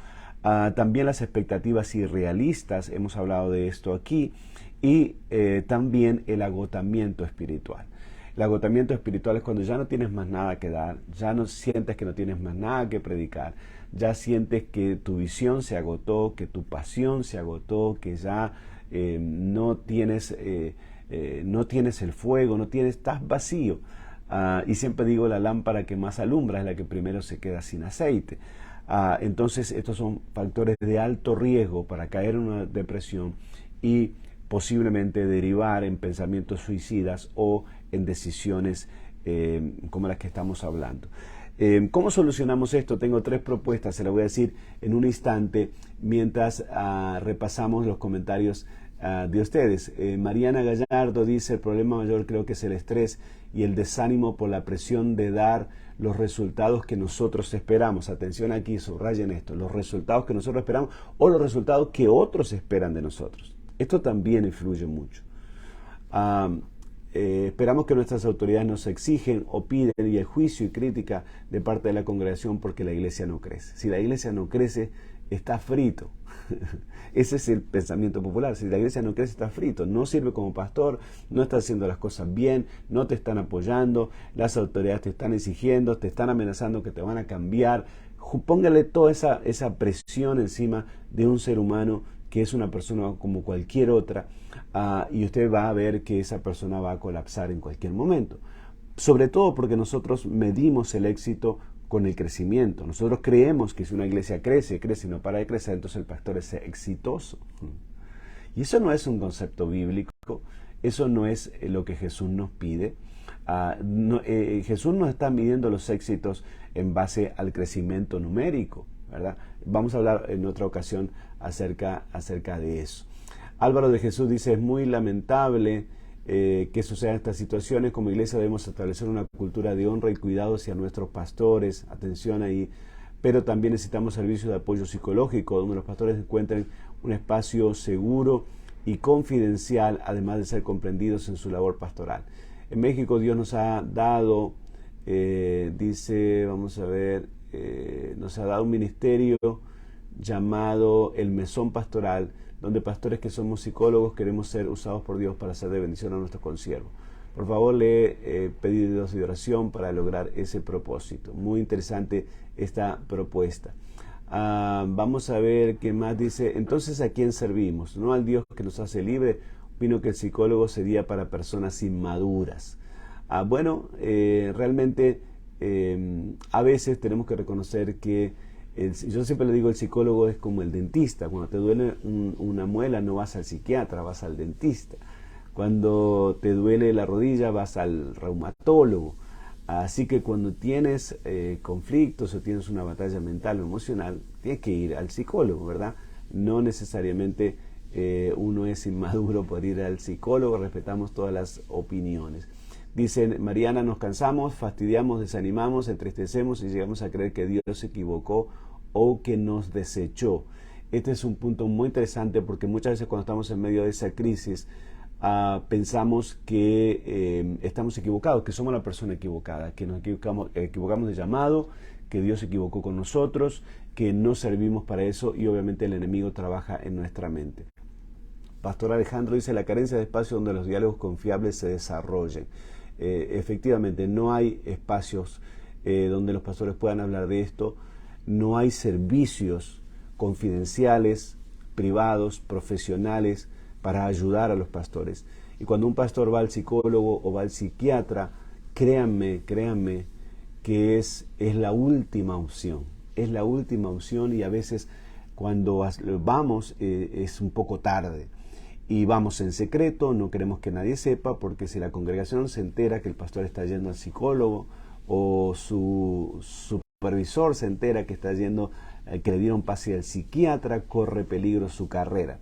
También las expectativas irrealistas, hemos hablado de esto aquí, y también el agotamiento espiritual. El agotamiento espiritual es cuando ya no tienes más nada que dar, ya no sientes que no tienes más nada que predicar, ya sientes que tu visión se agotó, que tu pasión se agotó, que ya no tienes el fuego, estás vacío. Y siempre digo, la lámpara que más alumbra es la que primero se queda sin aceite. Entonces estos son factores de alto riesgo para caer en una depresión y posiblemente derivar en pensamientos suicidas o en decisiones como las que estamos hablando. ¿Cómo solucionamos esto? Tengo 3 propuestas, se las voy a decir en un instante mientras repasamos los comentarios de ustedes. Mariana Gallardo dice: el problema mayor creo que es el estrés y el desánimo por la presión de dar los resultados que nosotros esperamos. Atención aquí, subrayen esto: los resultados que nosotros esperamos o los resultados que otros esperan de nosotros. Esto también influye mucho. Esperamos que nuestras autoridades nos exigen o piden, y el juicio y crítica de parte de la congregación porque la iglesia no crece. Si la iglesia no crece, está frito. Ese es el pensamiento popular. Si la iglesia no crece, está frito. No sirve como pastor, no está haciendo las cosas bien, no te están apoyando, las autoridades te están exigiendo, te están amenazando que te van a cambiar. Póngale toda esa presión encima de un ser humano que es una persona como cualquier otra, y usted va a ver que esa persona va a colapsar en cualquier momento. Sobre todo porque nosotros medimos el éxito con el crecimiento. Nosotros creemos que si una iglesia crece y no para de crecer, entonces el pastor es exitoso. Y eso no es un concepto bíblico, eso no es lo que Jesús nos pide. Jesús no está midiendo los éxitos en base al crecimiento numérico, ¿verdad? Vamos a hablar en otra ocasión acerca de eso. Álvaro de Jesús dice: es muy lamentable que sucedan estas situaciones. Como iglesia debemos establecer una cultura de honra y cuidado hacia nuestros pastores, atención ahí, pero también necesitamos servicios de apoyo psicológico donde los pastores encuentren un espacio seguro y confidencial, además de ser comprendidos en su labor pastoral. En México Dios nos ha dado, dice, vamos a ver, nos ha dado un ministerio llamado el Mesón Pastoral, donde pastores que somos psicólogos queremos ser usados por Dios para ser de bendición a nuestros consiervos. Por favor, le pedidos de oración para lograr ese propósito. Muy interesante esta propuesta. Vamos a ver qué más dice. Entonces, ¿a quién servimos? No al Dios que nos hace libre. Opino que el psicólogo sería para personas inmaduras. Realmente a veces tenemos que reconocer que yo siempre le digo, el psicólogo es como el dentista. Cuando te duele una muela no vas al psiquiatra, vas al dentista. Cuando te duele la rodilla vas al reumatólogo. Así que cuando tienes conflictos o tienes una batalla mental o emocional, tienes que ir al psicólogo, ¿verdad? No necesariamente uno es inmaduro por ir al psicólogo, respetamos todas las opiniones. Dice Mariana: nos cansamos, fastidiamos, desanimamos, entristecemos y llegamos a creer que Dios se equivocó o que nos desechó. Este es un punto muy interesante porque muchas veces cuando estamos en medio de esa crisis pensamos que estamos equivocados, que somos la persona equivocada, que nos equivocamos de llamado, que Dios se equivocó con nosotros, que no servimos para eso, y obviamente el enemigo trabaja en nuestra mente. Pastor Alejandro dice: la carencia de espacio donde los diálogos confiables se desarrollen. Efectivamente, no hay espacios donde los pastores puedan hablar de esto, no hay servicios confidenciales, privados, profesionales para ayudar a los pastores. Y cuando un pastor va al psicólogo o va al psiquiatra, créanme que es la última opción, y a veces cuando vamos es un poco tarde. Y vamos en secreto, no queremos que nadie sepa, porque si la congregación se entera que el pastor está yendo al psicólogo, o su supervisor se entera que está yendo, que le dieron pase al psiquiatra, corre peligro su carrera.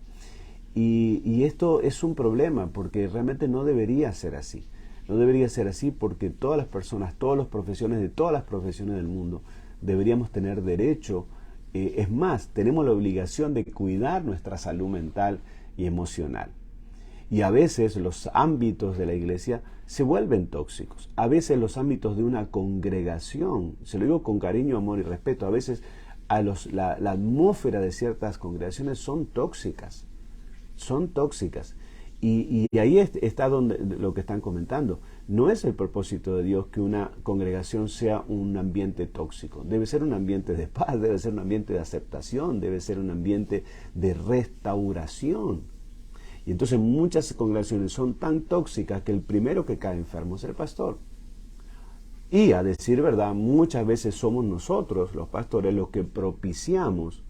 Y esto es un problema, porque realmente no debería ser así. No debería ser así porque todas las personas, todas las profesiones de todas las profesiones del mundo, deberíamos tener derecho Es más, tenemos la obligación de cuidar nuestra salud mental y emocional. Y a veces los ámbitos de la iglesia se vuelven tóxicos. A veces los ámbitos de una congregación, se lo digo con cariño, amor y respeto, a veces la atmósfera de ciertas congregaciones son tóxicas. Son tóxicas. Y ahí está donde, lo que están comentando. No es el propósito de Dios que una congregación sea un ambiente tóxico. Debe ser un ambiente de paz, debe ser un ambiente de aceptación, debe ser un ambiente de restauración. Y entonces muchas congregaciones son tan tóxicas que el primero que cae enfermo es el pastor. Y a decir verdad, muchas veces somos nosotros, los pastores, los que propiciamos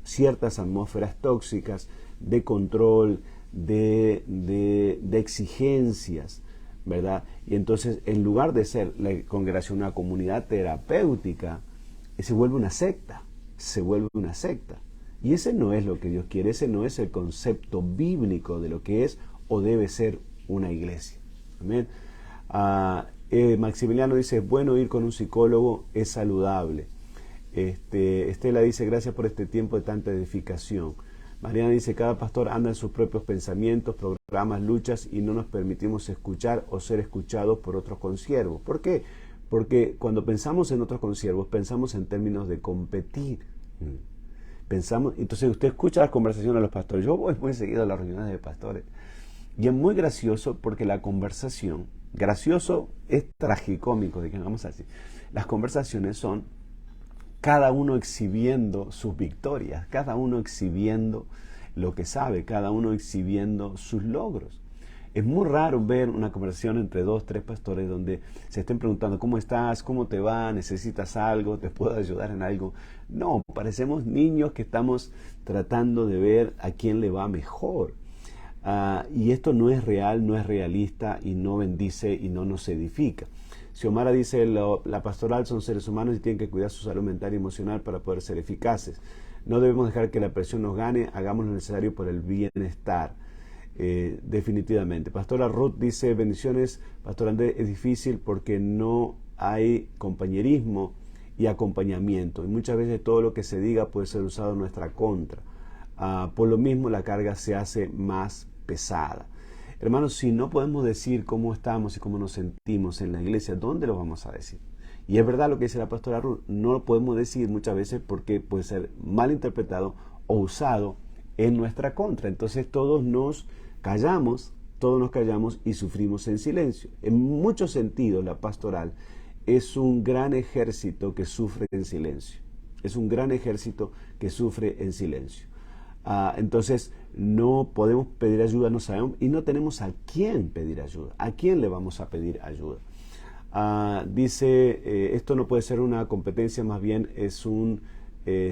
ciertas atmósferas tóxicas de control, de exigencias, ¿verdad? Y entonces, en lugar de ser la congregación una comunidad terapéutica, se vuelve una secta, Y ese no es lo que Dios quiere, ese no es el concepto bíblico de lo que es o debe ser una iglesia. Amén. Maximiliano dice, es bueno ir con un psicólogo, es saludable. Estela dice, gracias por este tiempo de tanta edificación. Mariana dice, cada pastor anda en sus propios pensamientos, programas, luchas y no nos permitimos escuchar o ser escuchados por otros consiervos. ¿Por qué? Porque cuando pensamos en otros consiervos, pensamos en términos de competir. Entonces usted escucha las conversaciones de los pastores. Yo voy muy seguido a las reuniones de pastores. Y es muy gracioso porque la conversación, gracioso es tragicómico, digamos así. Las conversaciones son cada uno exhibiendo sus victorias, cada uno exhibiendo lo que sabe, cada uno exhibiendo sus logros. Es muy raro ver una conversación entre 2, 3 pastores donde se estén preguntando ¿cómo estás? ¿Cómo te va? ¿Necesitas algo? ¿Te puedo ayudar en algo? No, parecemos niños que estamos tratando de ver a quién le va mejor. Y esto no es real, no es realista y no bendice y no nos edifica. Xiomara dice, la pastoral son seres humanos y tienen que cuidar su salud mental y emocional para poder ser eficaces. No debemos dejar que la presión nos gane, hagamos lo necesario por el bienestar. Definitivamente. Pastora Ruth dice, bendiciones, Pastor Andrés, es difícil porque no hay compañerismo y acompañamiento. Y muchas veces todo lo que se diga puede ser usado en nuestra contra. Por lo mismo la carga se hace más pesada. Hermanos, si no podemos decir cómo estamos y cómo nos sentimos en la iglesia, ¿dónde lo vamos a decir? Y es verdad lo que dice la pastora Ruth, no lo podemos decir muchas veces porque puede ser mal interpretado o usado en nuestra contra. Entonces todos nos callamos y sufrimos en silencio. En muchos sentidos la pastoral es un gran ejército que sufre en silencio. Es un gran ejército que sufre en silencio. Entonces no podemos pedir ayuda, no sabemos y no tenemos a quién pedir ayuda. ¿A quién le vamos a pedir ayuda? Dice, esto no puede ser una competencia, más bien es un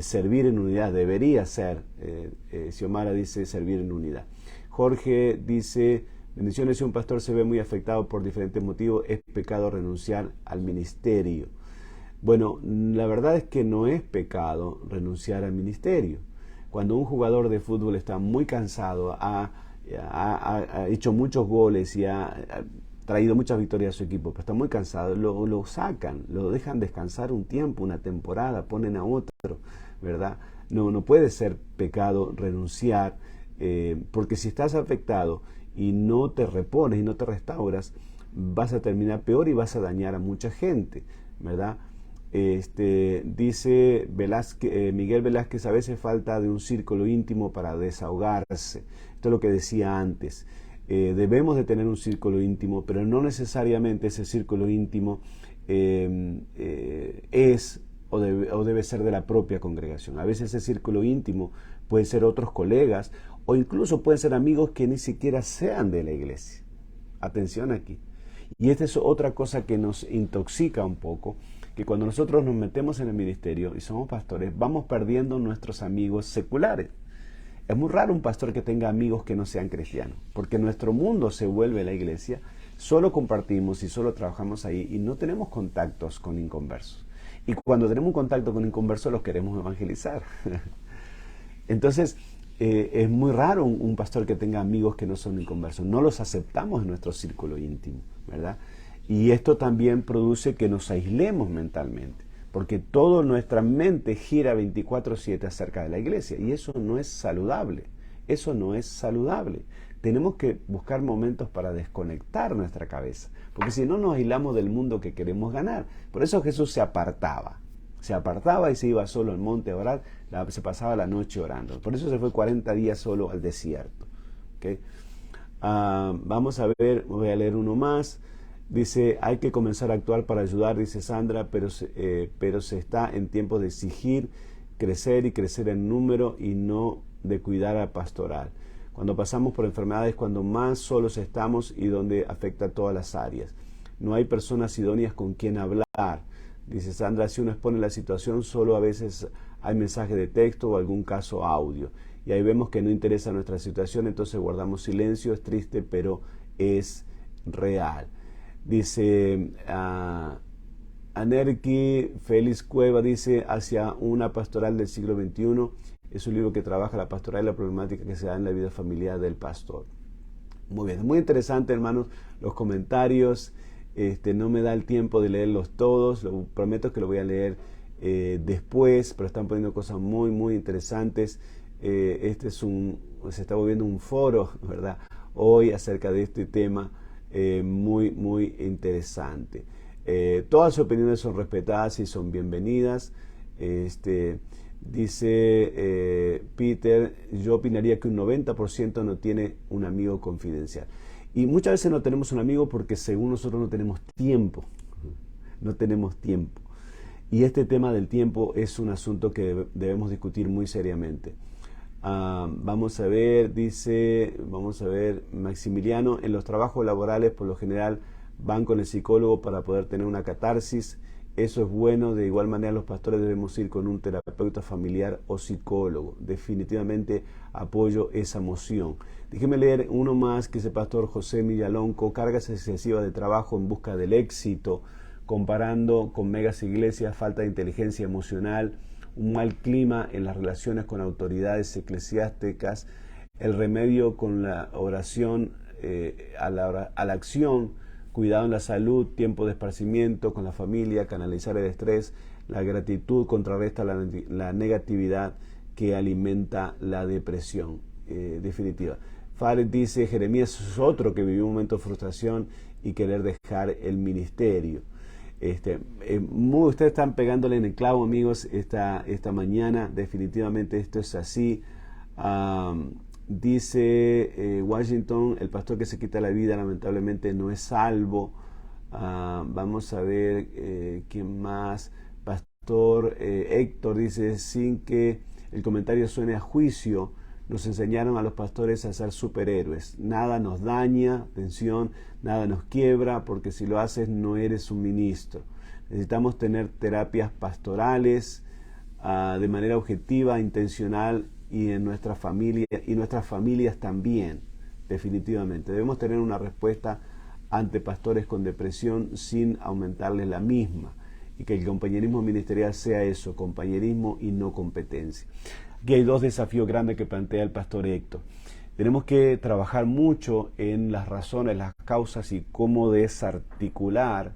servir en unidad, debería ser. Xiomara dice servir en unidad. Jorge dice, bendiciones, si un pastor se ve muy afectado por diferentes motivos, es pecado renunciar al ministerio. Bueno, la verdad es que no es pecado renunciar al ministerio. Cuando un jugador de fútbol está muy cansado, ha hecho muchos goles y ha traído muchas victorias a su equipo, pero está muy cansado, lo sacan, lo dejan descansar un tiempo, una temporada, ponen a otro, ¿verdad? No puede ser pecado renunciar, porque si estás afectado y no te repones y no te restauras, vas a terminar peor y vas a dañar a mucha gente, ¿verdad? Dice Miguel Velázquez, a veces falta de un círculo íntimo para desahogarse. Esto es lo que decía antes. Debemos de tener un círculo íntimo, pero no necesariamente ese círculo íntimo es o debe ser de la propia congregación. A veces ese círculo íntimo puede ser otros colegas o incluso pueden ser amigos que ni siquiera sean de la iglesia. Atención aquí. Y esta es otra cosa que nos intoxica un poco, que cuando nosotros nos metemos en el ministerio y somos pastores, vamos perdiendo nuestros amigos seculares. Es muy raro un pastor que tenga amigos que no sean cristianos, porque nuestro mundo se vuelve la iglesia, solo compartimos y solo trabajamos ahí y no tenemos contactos con inconversos. Y cuando tenemos un contacto con inconversos los queremos evangelizar. Entonces, es muy raro un pastor que tenga amigos que no son inconversos. No los aceptamos en nuestro círculo íntimo, ¿verdad? Y esto también produce que nos aislemos mentalmente. porque toda nuestra mente gira 24/7 acerca de la iglesia, y eso no es saludable, eso no es saludable. Tenemos que buscar momentos para desconectar nuestra cabeza, porque si no nos aislamos del mundo que queremos ganar. Por eso Jesús se apartaba y se iba solo al monte a orar, se pasaba la noche orando. Por eso se fue 40 días solo al desierto. ¿Okay? Vamos a ver, voy a leer uno más. Dice, hay que comenzar a actuar para ayudar, dice Sandra, pero se está en tiempos de exigir, crecer y crecer en número y no de cuidar a pastoral. Cuando pasamos por enfermedades, cuando más solos estamos y donde afecta a todas las áreas. No hay personas idóneas con quien hablar. Dice Sandra, si uno expone la situación, solo a veces hay mensaje de texto o algún caso audio. Y ahí vemos que no interesa nuestra situación, entonces guardamos silencio. Es triste, pero es real. Dice Anerki Félix Cueva, dice, hacia una pastoral del siglo XXI. Es un libro que trabaja la pastoral y la problemática que se da en la vida familiar del pastor. Muy bien, muy interesante, hermanos, los comentarios. No me da el tiempo de leerlos todos, prometo que lo voy a leer después, pero están poniendo cosas muy, muy interesantes. Se está volviendo un foro, ¿verdad? Hoy acerca de este tema muy, muy interesante. Todas sus opiniones son respetadas y son bienvenidas. Dice Peter, yo opinaría que un 90% no tiene un amigo confidencial. Y muchas veces no tenemos un amigo porque según nosotros no tenemos tiempo. No tenemos tiempo. Y este tema del tiempo es un asunto que debemos discutir muy seriamente. Vamos a ver, Maximiliano, en los trabajos laborales por lo general van con el psicólogo para poder tener una catarsis. Eso es bueno. De igual manera los pastores debemos ir con un terapeuta familiar o psicólogo. Definitivamente apoyo esa moción. Déjeme leer uno más que es el pastor José Millalonco. Cargas excesivas de trabajo en busca del éxito, comparando con megas iglesias, falta de inteligencia emocional, un mal clima en las relaciones con autoridades eclesiásticas, el remedio con la oración a la acción, cuidado en la salud, tiempo de esparcimiento con la familia, canalizar el estrés, la gratitud contrarresta la negatividad que alimenta la depresión definitiva. Fared dice, Jeremías es otro que vivió un momento de frustración y querer dejar el ministerio. Ustedes están pegándole en el clavo, amigos, esta mañana. Definitivamente esto es así. Dice Washington, el pastor que se quita la vida lamentablemente no es salvo. Vamos a ver quién más. Pastor Héctor dice, sin que el comentario suene a juicio, nos enseñaron a los pastores a ser superhéroes. Nada nos daña, atención, nada nos quiebra, porque si lo haces no eres un ministro. Necesitamos tener terapias pastorales de manera objetiva, intencional, y en nuestra familia y nuestras familias también, definitivamente. Debemos tener una respuesta ante pastores con depresión sin aumentarles la misma, y que el compañerismo ministerial sea eso, compañerismo y no competencia. Aquí hay dos desafíos grandes que plantea el pastor Héctor. Tenemos que trabajar mucho en las razones, las causas y cómo desarticular,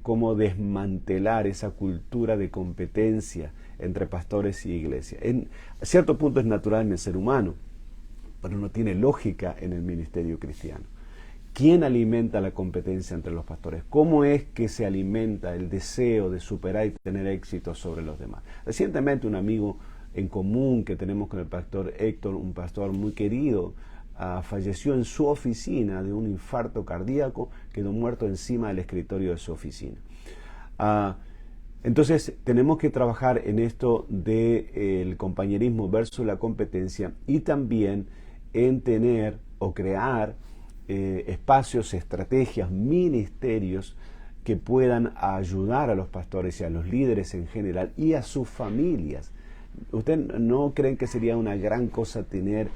cómo desmantelar esa cultura de competencia entre pastores y iglesia. En cierto punto es natural en el ser humano, pero no tiene lógica en el ministerio cristiano. ¿Quién alimenta la competencia entre los pastores? ¿Cómo es que se alimenta el deseo de superar y tener éxito sobre los demás? Recientemente un amigo en común que tenemos con el pastor Héctor, un pastor muy querido, falleció en su oficina de un infarto cardíaco, quedó muerto encima del escritorio de su oficina. Entonces tenemos que trabajar en esto del compañerismo versus la competencia, y también en tener o crear espacios, estrategias, ministerios que puedan ayudar a los pastores y a los líderes en general y a sus familias. ¿Ustedes no creen que sería una gran cosa tener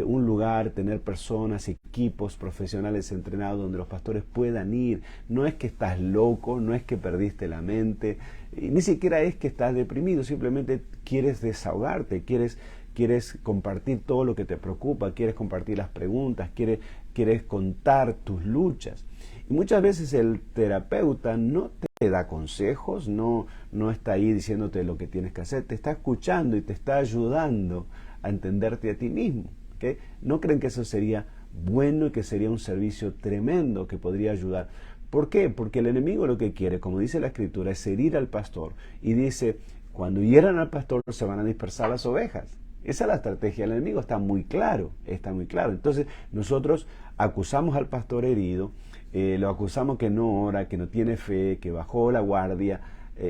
un lugar, tener personas, equipos profesionales entrenados donde los pastores puedan ir? No es que estás loco, no es que perdiste la mente, ni siquiera es que estás deprimido, simplemente quieres desahogarte, quieres compartir todo lo que te preocupa, quieres compartir las preguntas, quieres contar tus luchas. Y muchas veces el terapeuta no te da consejos, no está ahí diciéndote lo que tienes que hacer, te está escuchando y te está ayudando a entenderte a ti mismo. ¿Okay? ¿No creen que eso sería bueno y que sería un servicio tremendo que podría ayudar? ¿Por qué? Porque el enemigo lo que quiere, como dice la Escritura, es herir al pastor. Y dice, cuando hieran al pastor se van a dispersar las ovejas. Esa es la estrategia del enemigo, está muy claro, está muy claro. Entonces nosotros acusamos al pastor herido, lo acusamos que no ora, que no tiene fe, que bajó la guardia.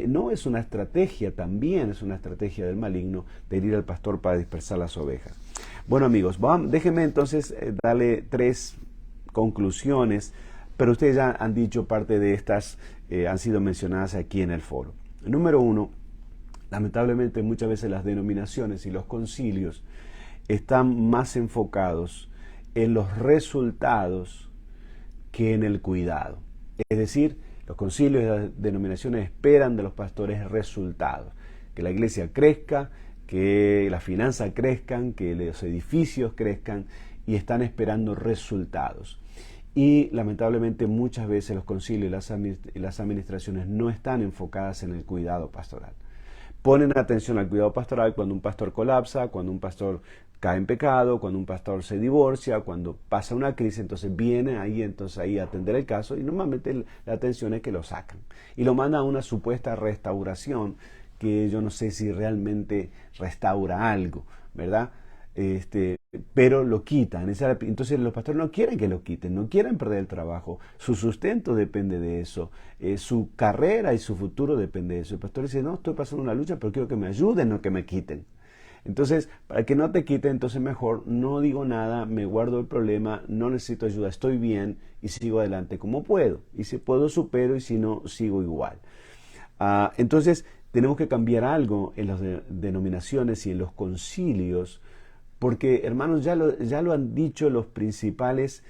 No, es una estrategia también, es una estrategia del maligno de herir al pastor para dispersar las ovejas. Bueno amigos, déjenme entonces darle 3 conclusiones, pero ustedes ya han dicho parte de estas, han sido mencionadas aquí en el foro. Número 1, lamentablemente muchas veces las denominaciones y los concilios están más enfocados en los resultados que en el cuidado. Es decir, los concilios y las denominaciones esperan de los pastores resultados, que la iglesia crezca, que las finanzas crezcan, que los edificios crezcan, y están esperando resultados. Y lamentablemente muchas veces los concilios y las administraciones no están enfocadas en el cuidado pastoral. Ponen atención al cuidado pastoral cuando un pastor colapsa, cuando un pastor cae en pecado, cuando un pastor se divorcia, cuando pasa una crisis, entonces viene ahí a atender el caso, y normalmente la atención es que lo sacan y lo mandan a una supuesta restauración que yo no sé si realmente restaura algo, ¿verdad? Pero lo quitan. Entonces los pastores no quieren que lo quiten, no quieren perder el trabajo, su sustento depende de eso, su carrera y su futuro depende de eso. El pastor dice, no, estoy pasando una lucha, pero quiero que me ayuden, no que me quiten. Entonces, para que no te quiten, entonces mejor no digo nada, me guardo el problema, no necesito ayuda, estoy bien y sigo adelante como puedo. Y si puedo, supero, y si no, sigo igual. Entonces, tenemos que cambiar algo en las denominaciones y en los concilios, porque, hermanos, ya lo han dicho los principales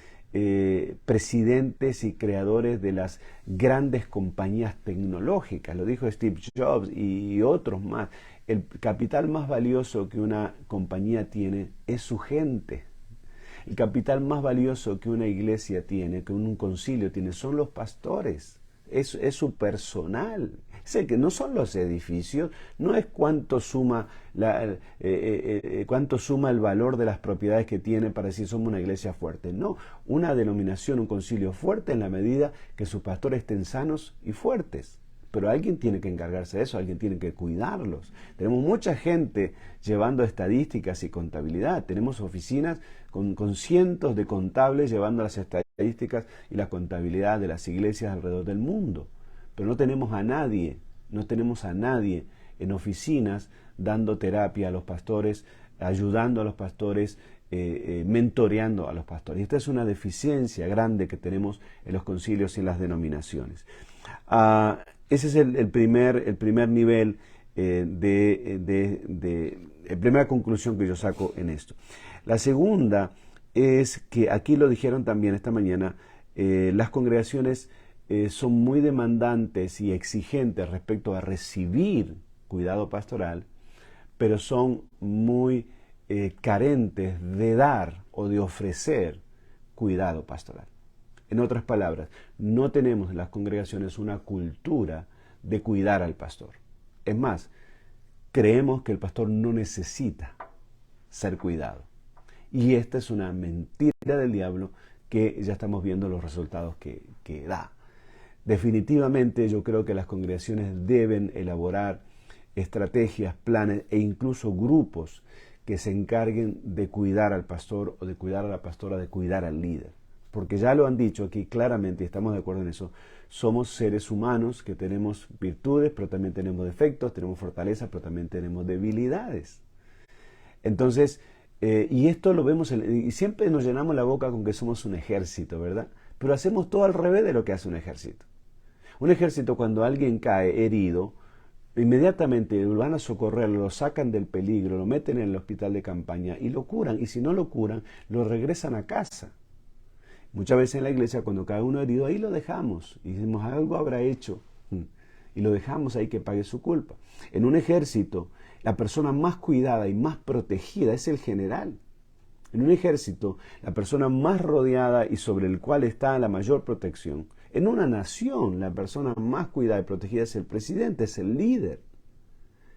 presidentes y creadores de las grandes compañías tecnológicas. Lo dijo Steve Jobs y otros más. El capital más valioso que una compañía tiene es su gente. El capital más valioso que una iglesia tiene, que un concilio tiene, son los pastores. Es su personal. Es el que no son los edificios, no es cuánto suma el valor de las propiedades que tiene para decir somos una iglesia fuerte. No, una denominación, un concilio fuerte en la medida que sus pastores estén sanos y fuertes. Pero alguien tiene que encargarse de eso, alguien tiene que cuidarlos. Tenemos mucha gente llevando estadísticas y contabilidad. Tenemos oficinas con cientos de contables llevando las estadísticas y la contabilidad de las iglesias alrededor del mundo. Pero no tenemos a nadie en oficinas dando terapia a los pastores, ayudando a los pastores, mentoreando a los pastores. Y esta es una deficiencia grande que tenemos en los concilios y en las denominaciones. Ese es el primer nivel, primera conclusión que yo saco en esto. La segunda es que aquí lo dijeron también esta mañana, las congregaciones son muy demandantes y exigentes respecto a recibir cuidado pastoral, pero son muy carentes de dar o de ofrecer cuidado pastoral. En otras palabras, no tenemos en las congregaciones una cultura de cuidar al pastor. Es más, creemos que el pastor no necesita ser cuidado. Y esta es una mentira del diablo que ya estamos viendo los resultados que da. Definitivamente yo creo que las congregaciones deben elaborar estrategias, planes e incluso grupos que se encarguen de cuidar al pastor o de cuidar a la pastora, de cuidar al líder. Porque ya lo han dicho aquí claramente y estamos de acuerdo en eso, somos seres humanos que tenemos virtudes, pero también tenemos defectos, tenemos fortalezas, pero también tenemos debilidades. Entonces, y esto lo vemos, y siempre nos llenamos la boca con que somos un ejército, ¿verdad? Pero hacemos todo al revés de lo que hace un ejército. Un ejército, cuando alguien cae herido, inmediatamente lo van a socorrer, lo sacan del peligro, lo meten en el hospital de campaña y lo curan, y si no lo curan, lo regresan a casa. Muchas veces en la iglesia, cuando cae uno herido, ahí lo dejamos y decimos, algo habrá hecho, y lo dejamos ahí que pague su culpa. En un ejército, la persona más cuidada y más protegida es el general. En un ejército, la persona más rodeada y sobre el cual está la mayor protección. En una nación, la persona más cuidada y protegida es el presidente, es el líder.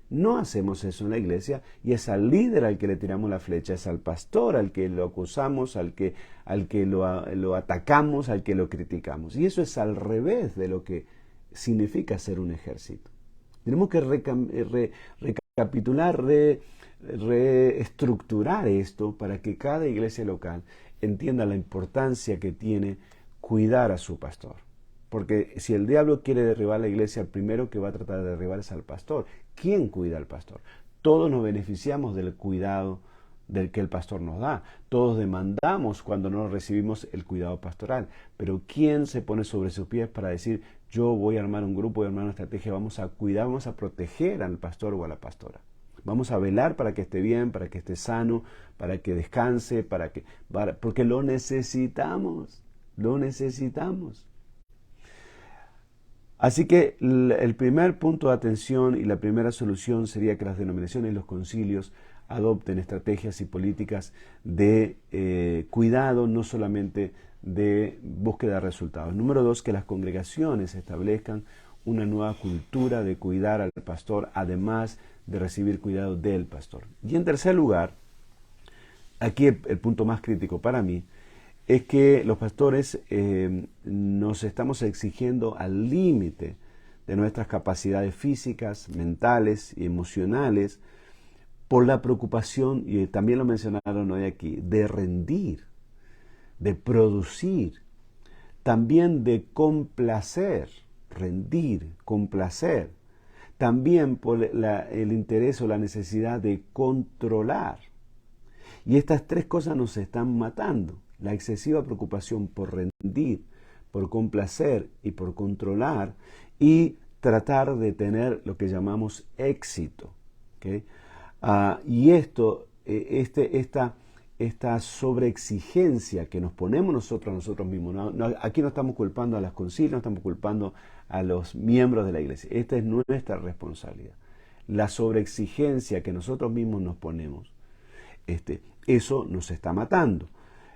No hacemos eso en la iglesia y es al líder al que le tiramos la flecha, es al pastor al que lo acusamos, al que lo atacamos, al que lo criticamos. Y eso es al revés de lo que significa ser un ejército. Tenemos que recapitular, reestructurar esto para que cada iglesia local entienda la importancia que tiene cuidar a su pastor. Porque si el diablo quiere derribar la iglesia, el primero que va a tratar de derribar es al pastor. ¿Quién cuida al pastor? Todos nos beneficiamos del cuidado del que el pastor nos da. Todos demandamos cuando no recibimos el cuidado pastoral. Pero ¿quién se pone sobre sus pies para decir, yo voy a armar un grupo, voy a armar una estrategia, vamos a cuidar, vamos a proteger al pastor o a la pastora? Vamos a velar para que esté bien, para que esté sano, para que descanse, porque lo necesitamos, lo necesitamos. Así que el primer punto de atención y la primera solución sería que las denominaciones y los concilios adopten estrategias y políticas de cuidado, no solamente de búsqueda de resultados. Número dos, que las congregaciones establezcan una nueva cultura de cuidar al pastor, además de recibir cuidado del pastor. Y en tercer lugar, aquí el punto más crítico para mí, es que los pastores nos estamos exigiendo al límite de nuestras capacidades físicas, mentales y emocionales por la preocupación, y también lo mencionaron hoy aquí, de rendir, de producir, también de complacer, rendir, complacer, también por el interés o la necesidad de controlar. Y estas tres cosas nos están matando. La excesiva preocupación por rendir, por complacer y por controlar, y tratar de tener lo que llamamos éxito. ¿Okay? Y esta sobreexigencia que nos ponemos nosotros a nosotros mismos, aquí no estamos culpando a las concilios, no estamos culpando a los miembros de la iglesia. Esta es nuestra responsabilidad. La sobreexigencia que nosotros mismos nos ponemos, eso nos está matando.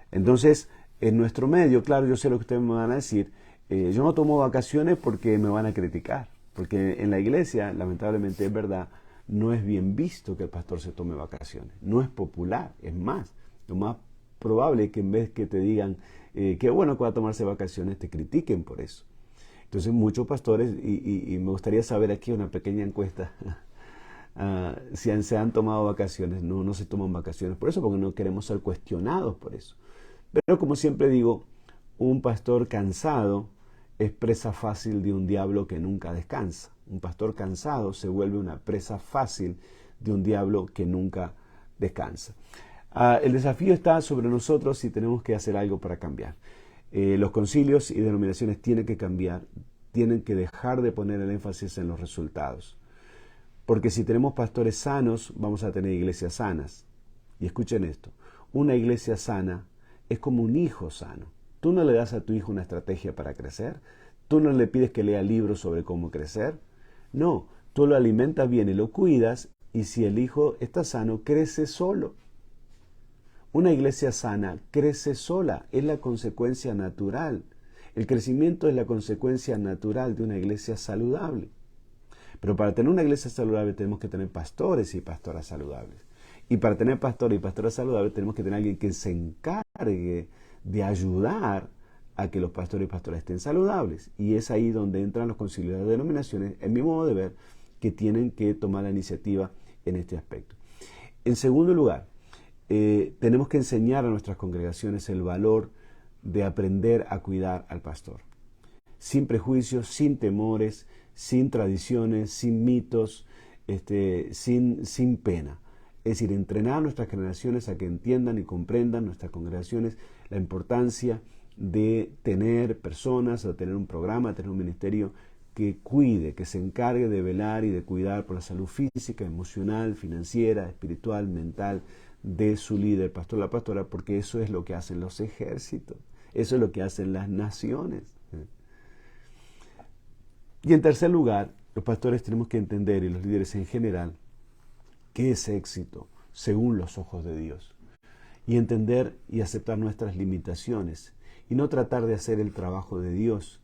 Entonces, en nuestro medio, claro, yo sé lo que ustedes me van a decir, yo no tomo vacaciones porque me van a criticar, porque en la iglesia, lamentablemente es verdad, no es bien visto que el pastor se tome vacaciones, no es popular, es más, lo más probable es que en vez que te digan qué bueno que va a tomarse vacaciones, te critiquen por eso. Entonces muchos pastores, y me gustaría saber aquí una pequeña encuesta, si se han tomado vacaciones. No se toman vacaciones por eso, porque no queremos ser cuestionados por eso. Pero como siempre digo, un pastor cansado es presa fácil de un diablo que nunca descansa. Un pastor cansado se vuelve una presa fácil de un diablo que nunca descansa. El desafío está sobre nosotros si tenemos que hacer algo para cambiar. Los concilios y denominaciones tienen que cambiar, tienen que dejar de poner el énfasis en los resultados. Porque si tenemos pastores sanos, vamos a tener iglesias sanas. Y escuchen esto, una iglesia sana es como un hijo sano. Tú no le das a tu hijo una estrategia para crecer, tú no le pides que lea libros sobre cómo crecer. No, tú lo alimentas bien y lo cuidas, y si el hijo está sano, crece solo. Una iglesia sana crece sola, es la consecuencia natural. El crecimiento es la consecuencia natural de una iglesia saludable. Pero para tener una iglesia saludable tenemos que tener pastores y pastoras saludables. Y para tener pastores y pastoras saludables tenemos que tener alguien que se encargue de ayudar a que los pastores y pastoras estén saludables. Y es ahí donde entran los concilios de denominaciones, en mi modo de ver, que tienen que tomar la iniciativa en este aspecto. En segundo lugar, tenemos que enseñar a nuestras congregaciones el valor de aprender a cuidar al pastor. Sin prejuicios, sin temores, sin tradiciones, sin mitos, sin pena. Es decir, entrenar a nuestras generaciones a que entiendan y comprendan nuestras congregaciones la importancia de tener personas, de tener un programa, de tener un ministerio que cuide, que se encargue de velar y de cuidar por la salud física, emocional, financiera, espiritual, mental de su líder, pastor o la pastora, porque eso es lo que hacen los ejércitos, eso es lo que hacen las naciones. Y en tercer lugar, los pastores tenemos que entender, y los líderes en general, qué es éxito según los ojos de Dios. y entender y aceptar nuestras limitaciones y no tratar de hacer el trabajo de Dios,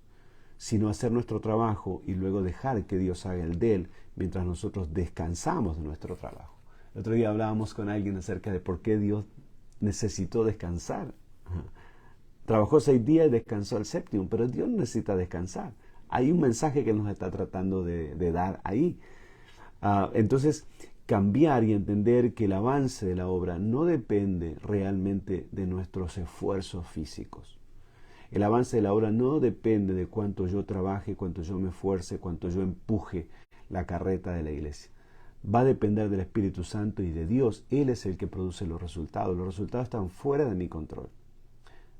sino hacer nuestro trabajo y luego dejar que Dios haga el de él mientras nosotros descansamos de nuestro trabajo. El otro día hablábamos con alguien acerca de por qué Dios necesitó descansar. Trabajó 6 días y descansó el séptimo, pero Dios necesita descansar. Hay un mensaje que nos está tratando de dar ahí. Entonces, cambiar y entender que el avance de la obra no depende realmente de nuestros esfuerzos físicos. El avance de la obra no depende de cuánto yo trabaje, cuánto yo me esfuerce, cuánto yo empuje la carreta de la iglesia. Va a depender del Espíritu Santo y de Dios. Él es el que produce los resultados. Los resultados están fuera de mi control.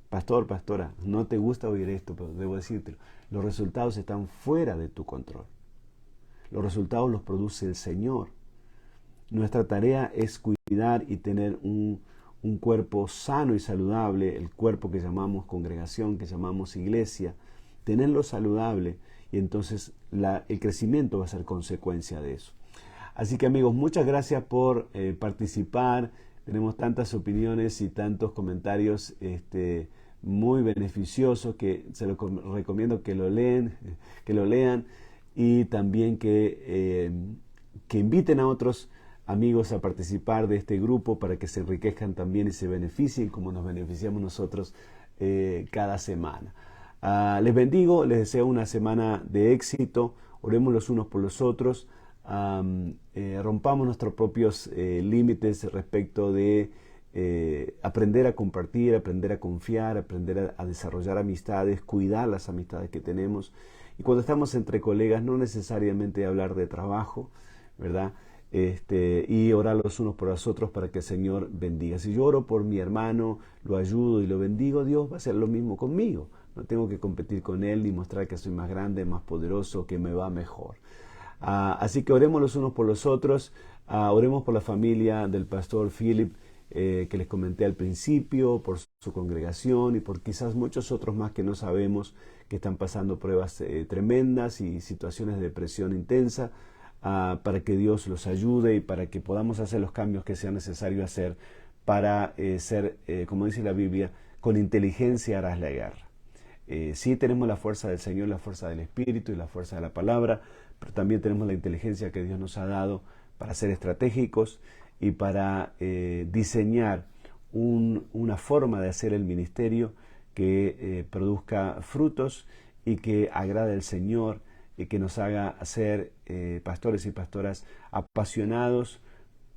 Pastor, pastora, no te gusta oír esto, pero debo decírtelo. Los resultados están fuera de tu control. Los resultados los produce el Señor. Nuestra tarea es cuidar y tener un cuerpo sano y saludable, el cuerpo que llamamos congregación, que llamamos iglesia, tenerlo saludable y entonces el crecimiento va a ser consecuencia de eso. Así que amigos, muchas gracias por participar. Tenemos tantas opiniones y tantos comentarios muy beneficiosos que se los recomiendo que lo lean y también que inviten a otros amigos a participar de este grupo para que se enriquezcan también y se beneficien como nos beneficiamos nosotros cada semana. Les bendigo, les deseo una semana de éxito, oremos los unos por los otros, rompamos nuestros propios límites respecto de aprender a compartir, aprender a confiar, aprender a desarrollar amistades, cuidar las amistades que tenemos. Y cuando estamos entre colegas, no necesariamente hablar de trabajo, ¿verdad? Y orar los unos por los otros para que el Señor bendiga. Si yo oro por mi hermano, lo ayudo y lo bendigo, Dios va a hacer lo mismo conmigo. No tengo que competir con Él ni mostrar que soy más grande, más poderoso, que me va mejor. Así que oremos los unos por los otros. Oremos por la familia del pastor Philip, que les comenté al principio, por su congregación y por quizás muchos otros más que no sabemos, que están pasando pruebas tremendas y situaciones de depresión intensa. Para que Dios los ayude y para que podamos hacer los cambios que sea necesario hacer para ser, como dice la Biblia, con inteligencia harás la guerra. Sí tenemos la fuerza del Señor, la fuerza del Espíritu y la fuerza de la palabra, pero también tenemos la inteligencia que Dios nos ha dado para ser estratégicos y para diseñar una forma de hacer el ministerio que produzca frutos y que agrade al Señor y que nos haga ser pastores y pastoras apasionados,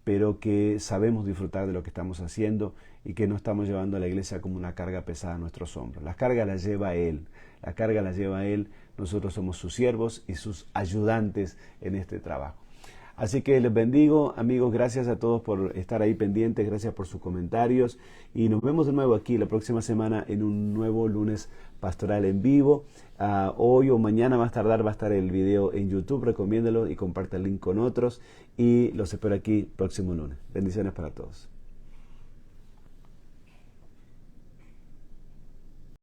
pero que sabemos disfrutar de lo que estamos haciendo y que no estamos llevando a la iglesia como una carga pesada a nuestros hombros. La carga la lleva Él, la carga la lleva Él, nosotros somos sus siervos y sus ayudantes en este trabajo. Así que les bendigo, amigos, gracias a todos por estar ahí pendientes, gracias por sus comentarios y nos vemos de nuevo aquí la próxima semana en un nuevo lunes pastoral en vivo. Hoy o mañana más tardar va a estar el video en YouTube, recomiéndelo y comparte el link con otros y los espero aquí próximo lunes. Bendiciones para todos.